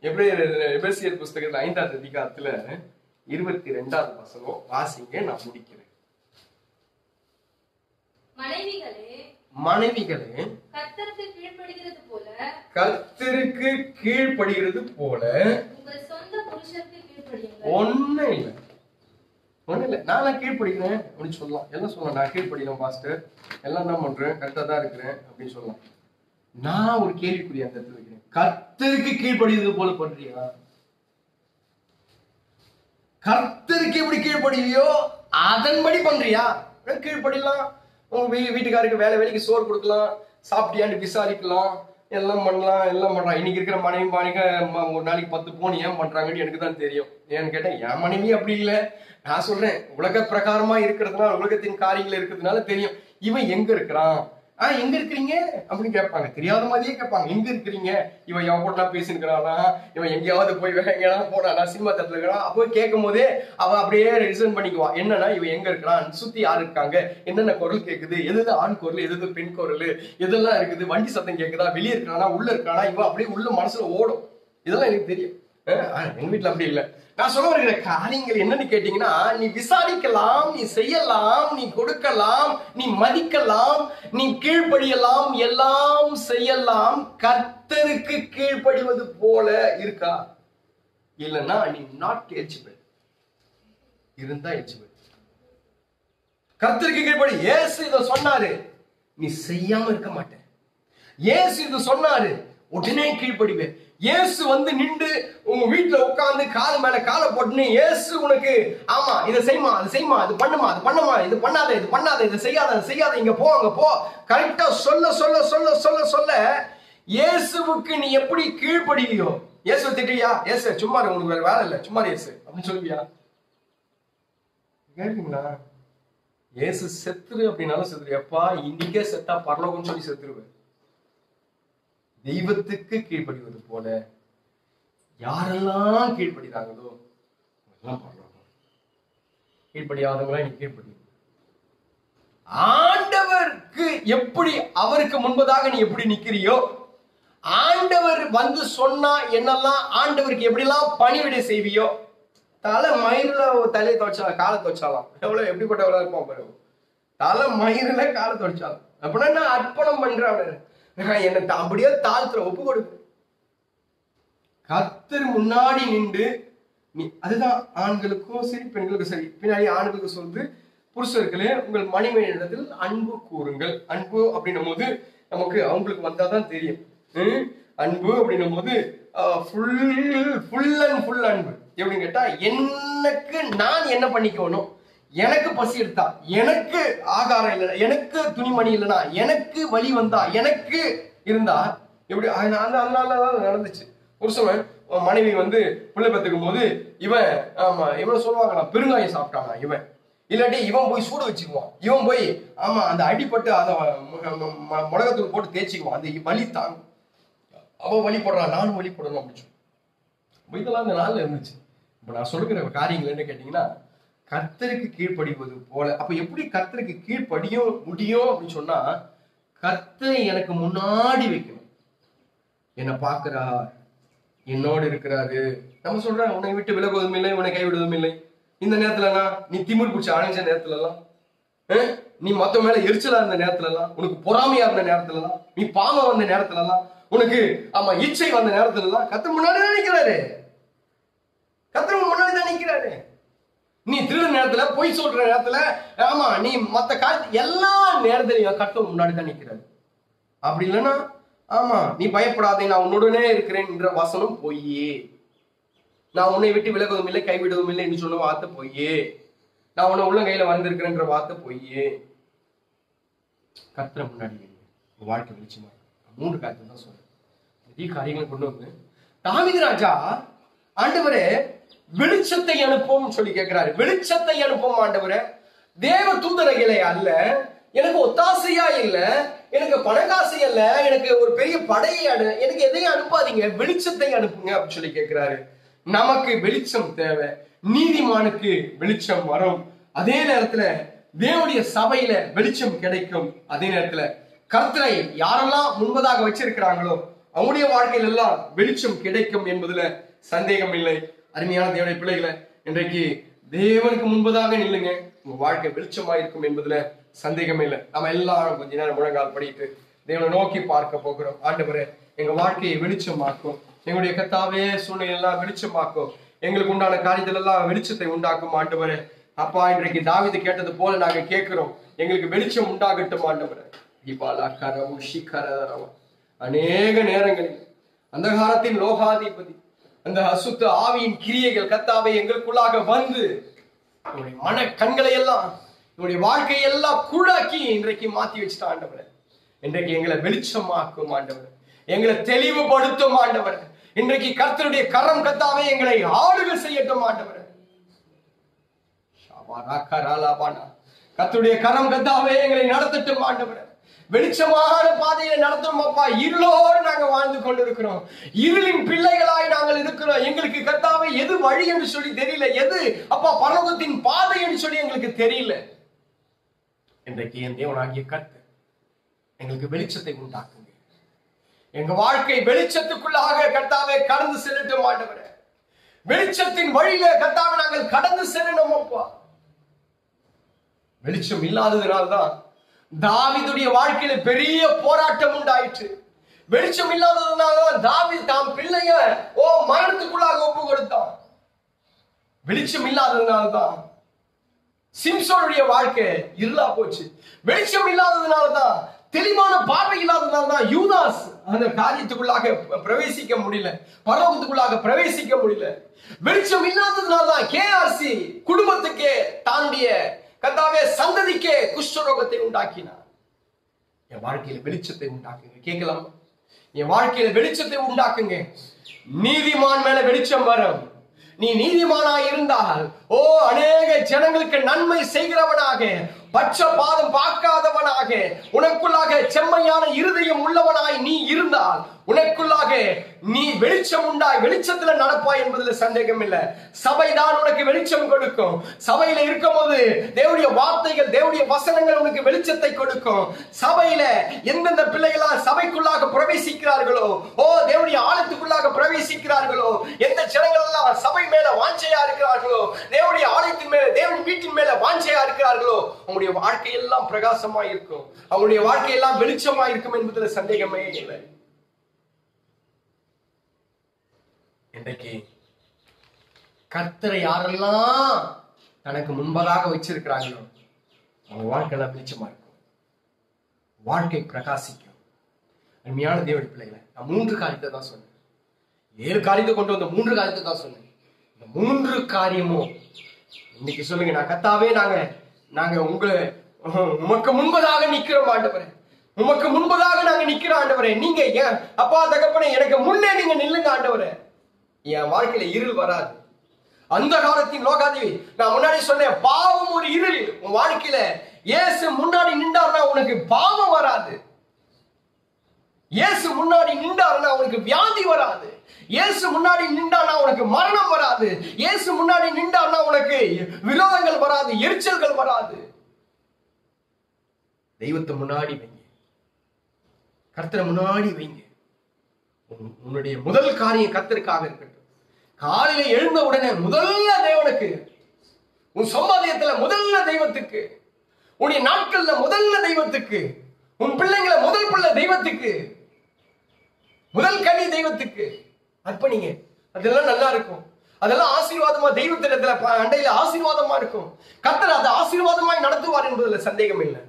எபேசியர் புஸ்தகத்துல 5ஆம் அதிகாரத்துல 22வது வசனம் வாசிங்க, நான் முடிக்கிறேன். மனைவிகளே கர்த்தருக்கு கீழ்ப்படுகிறது போல உங்கள் சொந்த புருஷருக்கு கீழ்ப்படியுங்கள். ஒண்ணு இல்ல நானா கீழ்ப்படிக்கிறேன் அப்படின்னு சொல்லலாம், எல்லாம் சொல்லலாம். நான் கீழ்ப்படிக்கிறேன் பாஸ்டர், எல்லாம் தான் பண்றேன், கரெக்டா தான் இருக்கிறேன் அப்படின்னு சொல்லலாம். நான் ஒரு கேள்விக்குரிய அந்த இடத்துல வைக்கிறேன், கர்த்தருக்கு கீழ்ப்படிகிறது போல பண்றியா? கர்த்தருக்கு எப்படி கீழ்ப்படிவியோ அதன்படி பண்றியா? கீழ்ப்படிலாம், உங்க வீட்டுக்காருக்கு வேலைக்கு சோறு கொடுக்கலாம், சாப்பிட்டியான்னு விசாரிக்கலாம், எல்லாம் பண்ணலாம், எல்லாம் பண்றான். இன்னைக்கு இருக்கிற மனைவி ஒரு நாளைக்கு 10 போன் ஏன் பண்றாங்கன்னு எனக்கு தான் தெரியும். ஏன்னு கேட்டேன், என் மனைவி அப்படி இல்லை. நான் சொல்றேன், உலக பிரகாரமா இருக்கிறதுனால, உலகத்தின் காரியங்கள் இருக்கிறதுனால தெரியும் இவன் எங்க இருக்கிறான். எங்க இருக்கிறீங்க அப்படின்னு கேட்பாங்க, தெரியாத மாதிரியே கேட்பாங்க, எங்க இருக்கிறீங்க, இவன் எவன் கூட பேசினுக்கிறானா, இவன் எங்கேயாவது போய் எங்கேயாவது போனா சினிமா தேட்டர்ல இருக்கிறான். அப்போ கேட்கும் போதே அவன் அப்படியே ரிசன் பண்ணிக்குவான். என்னன்னா இவன் எங்க இருக்கிறான், சுத்தி யாரு இருக்காங்க, என்னென்ன குரல் கேட்குது, எது ஆண் குரல், எது பெண் குரல், எதெல்லாம் இருக்குது, வண்டி சத்தம் கேட்குதா, வெளியே இருக்கிறானா உள்ள இருக்கானா, இவன் அப்படியே உள்ள மனசுல ஓடும். இதெல்லாம் எனக்கு தெரியும். எங்க வீட்டுல அப்படி இல்லை. நான் சொல்ல வருகிற காரியங்கள் என்னன்னு கேட்டீங்கன்னா, நீ விசாரிக்கலாம், நீ செய்யலாம், நீ கொடுக்கலாம், நீ மதிக்கலாம், நீ கீழ்ப்படியலாம், எல்லாம் செய்யலாம். கர்த்தருக்கு கீழ்ப்படிவது போல இருக்கா? இல்லைன்னா நீ நாட் எலிஜிபிள். இருந்தா எலிஜிபிள். கர்த்தருக்கு கீழ்ப்படி. இயேசு இதை சொன்னாரு, நீ செய்யாம இருக்க மாட்டேன். இயேசு இது சொன்னாரு, உடனே கீழ்ப்படிவேன். இயேசு நின்று உங்க வீட்டுல உட்கார்ந்து கால் மேல காலை போட்டுன்னு, இயேசு உனக்கு ஆமா இதை செய்யுமா, அது செய்யுமா, அது பண்ணுமா, அது பண்ணுமா, இது பண்ணாத, இது பண்ணாத, இதை செய்யாத, அதை செய்யாத, இங்க போ அங்க போ, கரெக்டா சொல்ல சொல்ல சொல்ல சொல்ல சொல்ல இயேசுவுக்கு நீ எப்படி கீழ்ப்படிவியோ? இயேசு திட்டியா, இயேசு சும்மா உனக்கு வேற வேலை இல்லை, சும்மா இயேசு அப்படின்னு சொல்லுவியா? கேட்டீங்களா? இயேசு செத்துரு அப்படின்னாலும் செத்துரு. எப்பா இன்னைக்கே செத்தா பரலோகம்னு சொல்லி செத்துருவேன். தெய்வத்துக்கு கீழ்ப்படிவது போல யாரெல்லாம் கீழ்ப்படுகிறாங்களோ எல்லாம் பரலோகம். கீழ்ப்படியாதவங்களா நீ கீழ்ப்படி. ஆண்டவருக்கு எப்படி, அவருக்கு முன்பதாக நீ எப்படி நிக்கிறியோ, ஆண்டவர் சொன்னா என்னெல்லாம் ஆண்டவருக்கு எப்படிலாம் பணிவிடை செய்வியோ, தலை மயிரில தலையை துவைச்சாலும் காலை துவைச்சாலாம், எவ்வளவு எப்படிப்பட்டவளா இருப்பான் பாருங்க. தலை மயிரில காலை துவைச்சாலும் அப்படின்னா நான் அர்ப்பணம் பண்றேன், என்னை அப்படியே தாழ்த்துற, ஒப்பு கொடுக்கு. கர்த்தர் முன்னாடி நின்று நீ, அதுதான் ஆண்களுக்கும் சரி பெண்களுக்கும் சரி. பின்னாடி ஆண்களுக்கு சொல்றது, புருஷர்களே உங்கள் மனைவியிடத்தில் அன்பு கூறுங்கள். அன்பு அப்படின்னும் போது நமக்கு அவங்களுக்கு வந்தாதான் தெரியும். அன்பு அப்படின்னும் போது ஃபுல் அன்பு. எப்படின்னு கேட்டா, எனக்கு நான் என்ன பண்ணிக்கணும், எனக்கு பசி எடுத்தா, எனக்கு ஆகாரம் இல்லைனா, எனக்கு துணிமணி இல்லைனா, எனக்கு வலி வந்தா, எனக்கு இருந்தா எப்படி அதனாலதான் நடந்துச்சு. ஒரு சமயம் மனைவி பிள்ளை பெற்றுக்கும் போது இவன் சொல்லுவாங்க, பெருங்காயம் சாப்பிட்டானா இவன், இல்லாட்டி இவன் போய் சூடு வச்சுக்குவான், இவன் போய் அந்த அடிப்பட்டு அதை மிளகாத்தூள் போட்டு தேய்ச்சிக்குவான், அந்த வலி தாங்கும். அவன் வழி போடுறான், நானும் வழி போடணும் அப்படின்னு சொல்லி இதெல்லாம் அந்த நாள்ல இருந்துச்சு. இப்ப நான் சொல்லுகிற காரியங்கள் என்ன கேட்டீங்கன்னா, கர்த்தருக்கு கீழ்ப்படிவது போல. அப்ப எப்படி கர்த்தருக்கு கீழ்ப்படியும் முடியும் அப்படின்னு சொன்னா, கர்த்தரை எனக்கு முன்னாடி வைக்கணும். என்னை பார்க்கிறா, என்னோடு இருக்கிறாரு. நம்ம சொல்றோம், உன்னை விட்டு விலகுவதும் இல்லை, உன்னை கைவிடுவதும் இல்லை. இந்த நேரத்துலலாம் நீ திமிர் பிடிச்சி அணைஞ்ச நேரத்துல எல்லாம், நீ மத்த மேல எரிச்சலா இருந்த நேரத்துல எல்லாம், உனக்கு பொறாமையா இருந்த நேரத்துல எல்லாம், நீ பாவம் வந்த நேரத்துல எல்லாம், உனக்கு இச்சை வந்த நேரத்துல எல்லாம் கர்த்தர் முன்னாடி தான் நிக்கிறாரு. கர்த்தர் முன்னாடி தான் நிக்கிறாரு. நீ திருட நேரத்துல, பொய் சொல்ற நேரத்துல, நீ மத்த காலத்து எல்லா நேரத்திலையும் கர்த்தர் முன்னாடி தான் நிக்கிறாரு. அப்படி இல்லைன்னா நீ பயப்படாதே, நான் உன்னுடனே இருக்கிறேன் என்ற வசனம் பொய்யே. நான் உன்னை விட்டு விலகுவதும் இல்லை, கைவிடுவதும் இல்லை என்று சொன்ன வார்த்தை பொய்யே. நான் உன்னை உள்ள கையில வந்திருக்கிறேன்ற வார்த்தை பொய்யே. கர்த்தரை முன்னாடி வாழ்க்கை வெளிச்சமா 3 காரியத்தை தான் சொல்றேன். பெரிய காரியங்களை கொண்டு வந்து தாவீது ராஜா, ஆண்டவரே வெளிச்சத்தை அனுப்போம் சொல்லி கேட்கிறாரு. வெளிச்சத்தை அனுப்போம் ஆண்டவரே, தேவ தூதரகளை அல்ல, எனக்கு ஒத்தாசையா இல்ல, எனக்கு பணக்காசை அல்ல, எனக்கு ஒரு பெரிய படையை எனக்கு எதையும் அனுப்பாதீங்க, வெளிச்சத்தை அனுப்புங்க அப்படின்னு சொல்லி கேட்கிறாரு. நமக்கு வெளிச்சம் தேவை, நீதிமானுக்கு வெளிச்சம் வரும். அதே நேரத்துல தேவனுடைய சபையில வெளிச்சம் கிடைக்கும். அதே நேரத்துல கர்த்தரை யாரெல்லாம் முன்பதாக வச்சிருக்கிறாங்களோ அவங்களுடைய வாழ்க்கையில எல்லாம் வெளிச்சம் கிடைக்கும் என்பதுல சந்தேகம் இல்லை. அருமையான தேவனுடைய பிள்ளைகளை, இன்றைக்கு தேவனுக்கு முன்பதாக நில்லுங்க, உங்க வாழ்க்கை வெளிச்சமா இருக்கும் என்பதுல சந்தேகம் இல்லை. நம்ம எல்லாரும் கொஞ்ச நேரம் முழங்கால் படிட்டு தேவனை நோக்கி பார்க்க போகிறோம். ஆண்டவரே, எங்க வாழ்க்கையை வெளிச்சமாக்கும், எங்களுடைய கர்த்தாவே சூழ்நிலை எல்லாம் வெளிச்சமாக்கும், எங்களுக்கு உண்டான காரியத்தில் எல்லாம் வெளிச்சத்தை உண்டாக்கும். ஆண்டவரே அப்பா, இன்றைக்கு தாவீது கேட்டது போல நாங்க கேட்கிறோம், எங்களுக்கு வெளிச்சம் உண்டாகட்டும் ஆண்டவரே. அநேக நேரங்களில் அந்த காலத்தின் லோகாதிபதி, அந்த அசுத்த ஆவியின் கிரியைகள் கர்த்தாவே எங்களுக்குள்ளாக வந்து என்னுடைய மன கண்களை எல்லாம், என்னுடைய வாழ்க்கையை எல்லாம் கூடாக்கி இன்றைக்கு மாத்தி வச்சுட்டான் ஆண்டவரே. இன்றைக்கு எங்களை வெளிச்சமாக்கும் ஆண்டவரே, எங்களை தெளிவுபடுத்தும் ஆண்டவரே. இன்றைக்கு கர்த்தருடைய கரம் கர்த்தாவே எங்களை ஆளுகை செய்யட்டும் ஆண்டவரே. கர்த்தருடைய கரம் கர்த்தாவே எங்களை நடத்தட்டும் ஆண்டவரே. வெளிச்சமான பாதையை நடத்தும் அப்பா. இருளோடு நாங்க வாழ்ந்து கொண்டிருக்கிறோம், இருளின் பிள்ளைகளாய் நாங்கள் இருக்கிறோம். எங்களுக்கு கர்த்தாவே எது வழி என்று சொல்லி தெரியல, எது அப்பா பரலோகத்தின் பாதை என்று சொல்லி எங்களுக்கு தெரியல. இன்றைக்கு என் தேவனாகிய கர்த்தர் எங்களுக்கு வெளிச்சத்தை உண்டாக்குங்க. எங்க வாழ்க்கை வெளிச்சத்துக்குள்ளாக கர்த்தாவே கடந்து செல்லட்டும் ஆண்டவரே. வெளிச்சத்தின் வழியில கர்த்தாவே நாங்கள் கடந்து செல்லணும் அப்பா. வெளிச்சம் இல்லாததுனால்தான் தாவீதுடைய வாழ்க்கையில பெரிய போராட்டம் உண்டாயிற்று. வெளிச்சம் இல்லாததுனாலதான் தாவீது தாம் பிள்ளைய மரணத்துக்குள்ளாக ஒப்பு கொடுத்தான். வெளிச்சம் இல்லாததுனால்தான் சிம்சோனுடைய வாழ்க்கை இருளா போச்சு. வெளிச்சம் இல்லாததுனாலதான், தெளிவான பார்வை இல்லாததுனால்தான் யூதாஸ் அந்த காரியத்துக்குள்ளாக பிரவேசிக்க முடியல, பரலோகத்துக்குள்ளாக பிரவேசிக்க முடியல. வெளிச்சம் இல்லாததுனால்தான் கேஆர்சி குடும்பத்துக்கே, தாண்டிய கர்த்தாவே சந்ததிக்கே குஷ்டரோகத்தை உண்டாக்கினார். என் வாழ்க்கையில வெளிச்சத்தை உண்டாக்குங்க. கேட்கலாம், என் வாழ்க்கையில வெளிச்சத்தை உண்டாக்குங்க. நீதிமான் மேல வெளிச்சம் வரும். நீ நீதிமானாய் இருந்தால் அநேக ஜனங்களுக்கு நன்மை செய்கிறவனாக, பட்சபாதம் பார்க்காதவனாக, உனக்குள்ளாக செம்மையான இருதயம் உள்ளவனாய் நீ இருந்தால் உனக்குள்ளாக நீ வெளிச்சம் உண்டாய் வெளிச்சத்துல நடப்பாய் என்பதுல சந்தேகம் இல்லை. சபைதான் உனக்கு வெளிச்சம் கொடுக்கும். சபையில இருக்கும் போது தேவனுடைய வார்த்தைகள், தேவனுடைய வசனங்கள் உனக்கு வெளிச்சத்தை கொடுக்கும். சபையில எந்தெந்த பிள்ளைகளா சபைக்குள்ளாக பிரவேசிக்கிறார்களோ, தேவனுடைய ஆலயத்துக்குள்ளாக பிரவேசிக்கிறார்களோ, எந்த ஜனங்கள் எல்லாம் சபை மேல வாஞ்சையா இருக்கிறார்களோ, தேவனுடைய ஆலயத்தின் மேல, தேவன் வீட்டின் மேல வாஞ்சையா இருக்கிறார்களோ, அவங்களுடைய வாழ்க்கை எல்லாம் பிரகாசமா இருக்கும், அவங்களுடைய வாழ்க்கை எல்லாம் வெளிச்சமா இருக்கும் என்பதுல சந்தேகமே இல்லை. இன்றைக்கு கர்த்தரை யாரெல்லாம் தனக்கு முன்பதாக வச்சிருக்கிறாங்களோ அவங்க வாழ்க்கையெல்லாம் வெளிச்சமா இருக்கும், வாழ்க்கை பிரகாசிக்கும். அருமையான தேவனுடைய பிள்ளைகளை, நான் 3 காரியத்தை தான் சொன்னேன். 7 காரியத்தை கொண்டு வந்த 3 காரியத்தை தான் சொன்னேன். இந்த 3 காரியமும் இன்னைக்கு சொல்லுங்க, நான் கர்த்தாவே நாங்க உமக்கு முன்பதாக நிக்கிறோம் ஆண்டவரே, உமக்கு முன்பதாக நாங்க நிக்கிறோம் ஆண்டவரே. நீங்க ஏன் அப்பா தகப்பனே எனக்கு முன்னே நீங்க நில்லுங்க ஆண்டவரே. என் வாழ்க்கையில இருள் வராது. அந்த காலத்தின் லோகாதேவி நான் முன்னாடி சொன்னேன், பாவம் ஒரு இருள். உன் வாழ்க்கையில இயேசு முன்னாடி நின்றார்னா உனக்கு பாவம் வராது. இயேசு முன்னாடி நின்றார்னா உனக்கு வியாதி வராது. இயேசு முன்னாடி நின்றானா உனக்கு மரணம் வராது. இயேசு முன்னாடி நின்றானா உனக்கு விரோதங்கள் வராது, எரிச்சல்கள் வராது. தெய்வத்தை முன்னாடி வைங்க, கர்த்தரை முன்னாடி வைங்க. உன்னுடைய முதல் காரியம் கர்த்தருக்காக இருக்கட்டும். காலையில எழுந்த உடனே முதல்ல தேவனுக்கு, உன் சம்பாதியத்துல முதல்ல தெய்வத்துக்கு, உன்னுடைய நாட்கள்ல முதல்ல தெய்வத்துக்கு, உன் பிள்ளைங்களை முதல் பிள்ளை தெய்வத்துக்கு, முதல் கனி தெய்வத்துக்கு அர்ப்பணிங்க. அதெல்லாம் நல்லா இருக்கும். அதெல்லாம் ஆசீர்வாதமா தெய்வத்திடத்துல அண்டையில ஆசீர்வாதமா இருக்கும். கர்த்தர் அதை ஆசீர்வாதமாய் நடத்துவார் என்பதுல சந்தேகம் இல்லை.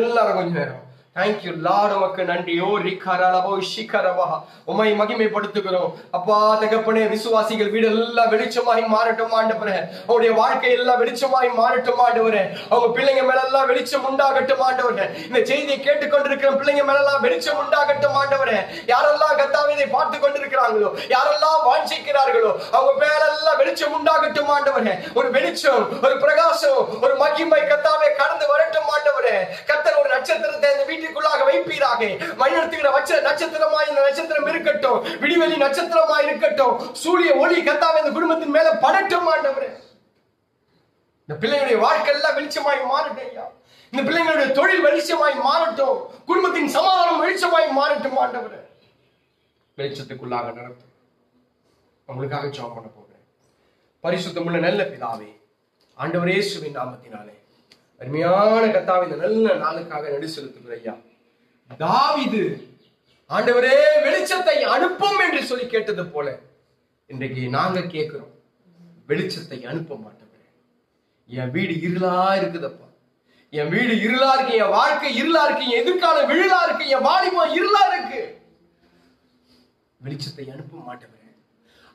எல்லாரும் கொஞ்ச நேரம் தேங்க்யூ லார்ட், உமக்கு நன்றி. ஓ ரிகாரலபோ ஷிகரவா, உம்மை மகிமைப்படுத்துகிறோம் அப்பா தகப்பனே. விசுவாசிகள் வீடு எல்லாம் வெளிச்சமாய் மாறட்டும் ஆண்டவரே. அவருடைய வாழ்க்கை எல்லாம் வெளிச்சமாய் மாறட்டும் ஆண்டவரே. அவங்க பிள்ளைங்க மேல எல்லாம் வெளிச்சம் உண்டாகட்டும் ஆண்டவரே. இந்த செய்தியை கேட்டுக்கொண்டிருக்கிற பிள்ளைங்க மேல எல்லாம் வெளிச்சம் உண்டாகட்டும் ஆண்டவரே. யாரெல்லாம் கர்த்தாவே இதை பார்த்து கொண்டிருக்கிறாங்களோ, யாரெல்லாம் வாஞ்சிக்கிறார்களோ, அவங்க மேலெல்லாம் வெளிச்சம் உண்டாகட்டும் ஆண்டவரே. ஒரு வெளிச்சம், ஒரு பிரகாசம், ஒரு மகிமை கர்த்தாவே கடந்து வரட்டும் ஆண்டவரே. கர்த்தர் ஒரு நட்சத்திரத்தை இந்த வீட்டுக்குள்ளாக வைப்பீராக. வழிநடத்துகிற நட்சத்திரமாய் இந்த நட்சத்திரம் இருக்கட்டும். விடிவெளி நட்சத்திரமாய் இருக்கட்டும். சூரிய ஒளி கர்த்தாவே இந்த குடும்பத்தின் மேல படட்டும் ஆண்டவரே. இந்த பிள்ளைகளுடைய வாழ்க்கை எல்லாம் வெளிச்சமாய் மாறட்டும் ஐயா. இந்த பிள்ளைங்களுடைய தொழில் வெளிச்சமாய் மாறட்டும். குடும்பத்தின் சமாதானம் வெளிச்சமாய் மாறட்டும் ஆண்டவரே. வெளிச்சத்துக்குள்ளாக நடத்தும். உங்களுக்காக ஜெபம் பண்ண போகிறேன். பரிசுத்தமுள்ள நல்ல பிதாவே, ஆண்டவரே இயேசுவின் நாமத்தினாலே அருமையான கர்த்தாவே இந்த நல்ல நாளுக்காக நன்றி செலுத்துகிறேன் ஐயா. தாவீது ஆண்டவரே வெளிச்சத்தை அனுப்பும் என்று சொல்லி கேட்டது போல இன்றைக்கு நாங்க கேட்கிறோம், வெளிச்சத்தை அனுப்ப மாட்டேன். என் வீடு இருளா இருக்குதப்பா, என் வீடு இருளா இருக்கு, என் வாழ்க்கை இருளா இருக்கு, என் எதிர்காலம் விழலா இருக்கு, என் வாலிபம் இருளா இருக்கு. வெளிச்சத்தை அனுப்ப மாட்டேன்.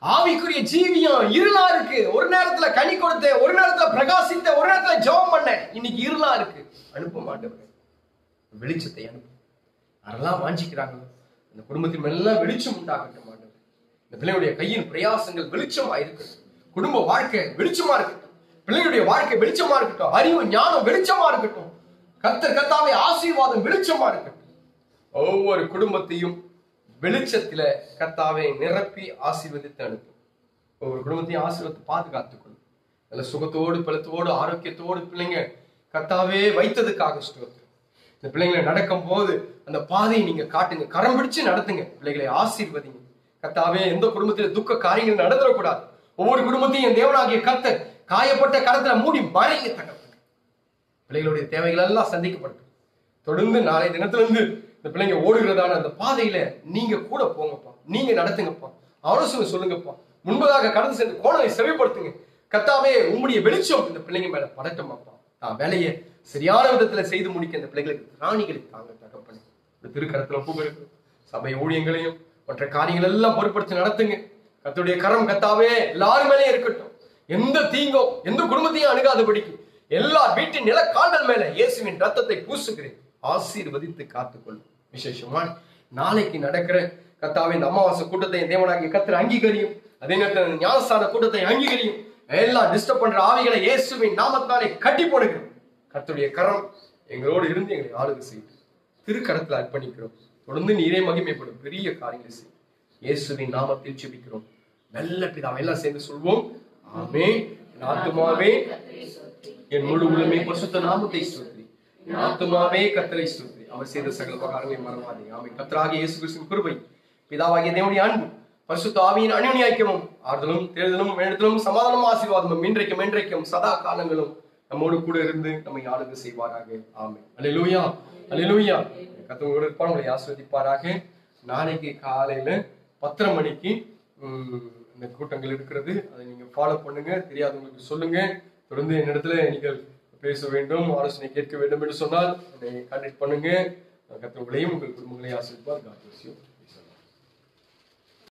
ஆவிக்குரிய ஜீவியம் இருளா இருக்கு. ஒரு நேரத்துல கனி கொடுத்தேன், ஒரு நேரத்துல பிரகாசித்த, ஒரு நேரத்துல ஜெபம் பண்ணேன். இன்னைக்கு இருளா இருக்கு. அனுப்ப மாட்டேன். வெளிச்சத்தை அனுப்பு. யாரெல்லாம் வாஞ்சிக்கிறாங்களோ அந்த குடும்பத்தின் எல்லாம் வெளிச்சம் உண்டாகட்டும் மாட்டேன். இந்த பிள்ளைகளுடைய கையின் பிரயாசங்கள் வெளிச்சமா இருக்கட்டும். குடும்ப வாழ்க்கை வெளிச்சமா இருக்கட்டும். பிள்ளைகளுடைய வாழ்க்கை வெளிச்சமா இருக்கட்டும். அறிவு ஞானம் வெளிச்சமா இருக்கட்டும். கர்த்தாவே ஆசீர்வாதம் வெளிச்சமா இருக்கட்டும். ஒவ்வொரு குடும்பத்தையும் வெளிச்சத்துல கர்த்தாவை நிரப்பி ஆசீர்வதித்து அனுப்பும். ஒவ்வொரு குடும்பத்தையும் ஆசீர்வதித்து பாதுகாத்துக்கொள்ளும். நல்ல சுகத்தோடு பலத்தோடு ஆரோக்கியத்தோடு பிள்ளைங்க கர்த்தாவே வைத்ததுக்காக ஸ்தோத்திரம். இந்த பிள்ளைங்களை நடக்கும் போது அந்த பாதையை நீங்க காட்டுங்க, கரம் பிடிச்சு நடத்துங்க, பிள்ளைகளை ஆசீர்வதிங்க. கர்த்தாவே எந்த குடும்பத்தில துக்க காரியங்கள் நடந்துடக்கூடாது. ஒவ்வொரு குடும்பத்தையும் என் தேவனாகிய கர்த்தர் காயப்பட்ட கரத்துல மூடி மறைங்க தகப்பனே. பிள்ளைகளுடைய தேவைகள் எல்லாம் சந்திக்கப்படும். தொடர்ந்து நாளை தினத்திலிருந்து இந்த பிள்ளைங்க ஓடுகிறதான அந்த பாதையில நீங்க கூட போங்கப்பா, நீங்க நடத்துங்கப்பா, ஆலோசனை சொல்லுங்கப்பா. முன்பதாக கடந்து சென்று கோணலை செவிப்படுத்துங்க. கர்த்தாவே உம்முடைய வெளிச்சம் இந்த பிள்ளைங்க மேல படட்டுமாப்பா. தான் வேலையை சரியான விதத்துல செய்து முடிக்க இந்த பிள்ளைகளுக்கு ராணிகளை தாங்க தகப்பனே. இந்த திருக்கரத்துல ஒப்புக்கொடுக்கிறோம். சபை ஊழியங்களையும் மற்ற காரியங்கள் எல்லாம் பொறுப்படுத்தி நடத்துங்க. கர்த்தருடைய கரம் கர்த்தாவே எல்லாரும் மேலே இருக்கட்டும். எந்த தீங்கோ எந்த குடும்பத்தையும் அணுகாதபடிக்கு எல்லா வீட்டின் நிலக்கால்கள் மேல இயேசுவின் ரத்தத்தை பூசுகிறேன். ஆசீர்வதித்து காத்துக்கொள்ளும். விசேஷமா நாளைக்கு நடக்கிற கர்த்தாவே இந்த அமாவாசை கூட்டத்தை தேவனாகிய கர்த்தர் அங்கீகரியும். அதே நேரத்தில் ஞானஸ்தான கூட்டத்தை அங்கீகரியும். எல்லாம் டிஸ்டர்ப் பண்ற ஆவிகளை இயேசுவின் நாமத்தாலே கட்டி போடுகிறோம். கர்த்தருடைய கரம் எங்களோடு இருந்து எங்களை ஆளுகை செய்து திருக்கரத்தில் அர்ப்பணிக்கிறோம். தொடர்ந்து நீரே மகிமைப்படும் பெரிய காரியங்களை செய்யும். இயேசுவின் நாமத்தில் ஜெபிக்கிறோம் நல்ல பிதாவே. எல்லாம் சேர்ந்து சொல்வோம், ஆமென். என் ஆத்துமாவே என் முழு உலகமே பரிசுத்த நாமத்தை ஸ்தோத்திரி. என் ஆத்துமாவே கர்த்தரை ஸ்தோத்திரி. அவர் செய்த சகல உபகாரங்களை மறவாதே. ஆமென். கர்த்தராகிய இயேசு கிறிஸ்துவின் கிருபை, பிதாவாகிய தேவனுடைய அன்பு, பரிசுத்த ஆவியின் அந்யோன்ய ஐக்கியமும் ஆறுதலும் தேர்தலும் வேண்டுதலும் சமாதானமும் ஆசீர்வாதமும் இன்றைக்கும் என்றைக்கும் சதா காலங்களும் நம்மோடு கூட இருந்து நம்மை ஆளுகை செய்வாராக. ஆமென். அல்லேலூயா, அல்லேலூயா. கர்த்தர் இருப்பார், உங்களை ஆசீர்வதிப்பாராக. நாளைக்கு காலையில 10:30 மணிக்கு இந்த கூட்டங்கள் இருக்கிறது. அதை நீங்க ஃபாலோ பண்ணுங்க. தெரியாதவங்களுக்கு சொல்லுங்க. தொடர்ந்து என்னிடத்துல நீங்கள் பேச வேண்டும், ஆலோசனை கேட்க வேண்டும் என்று சொன்னால் என்னை கான்டாக்ட் பண்ணுங்க. கர்த்தர் உங்களையும் உங்கள் குடும்பங்களையும் ஆசீர்வதிப்பார். God bless you.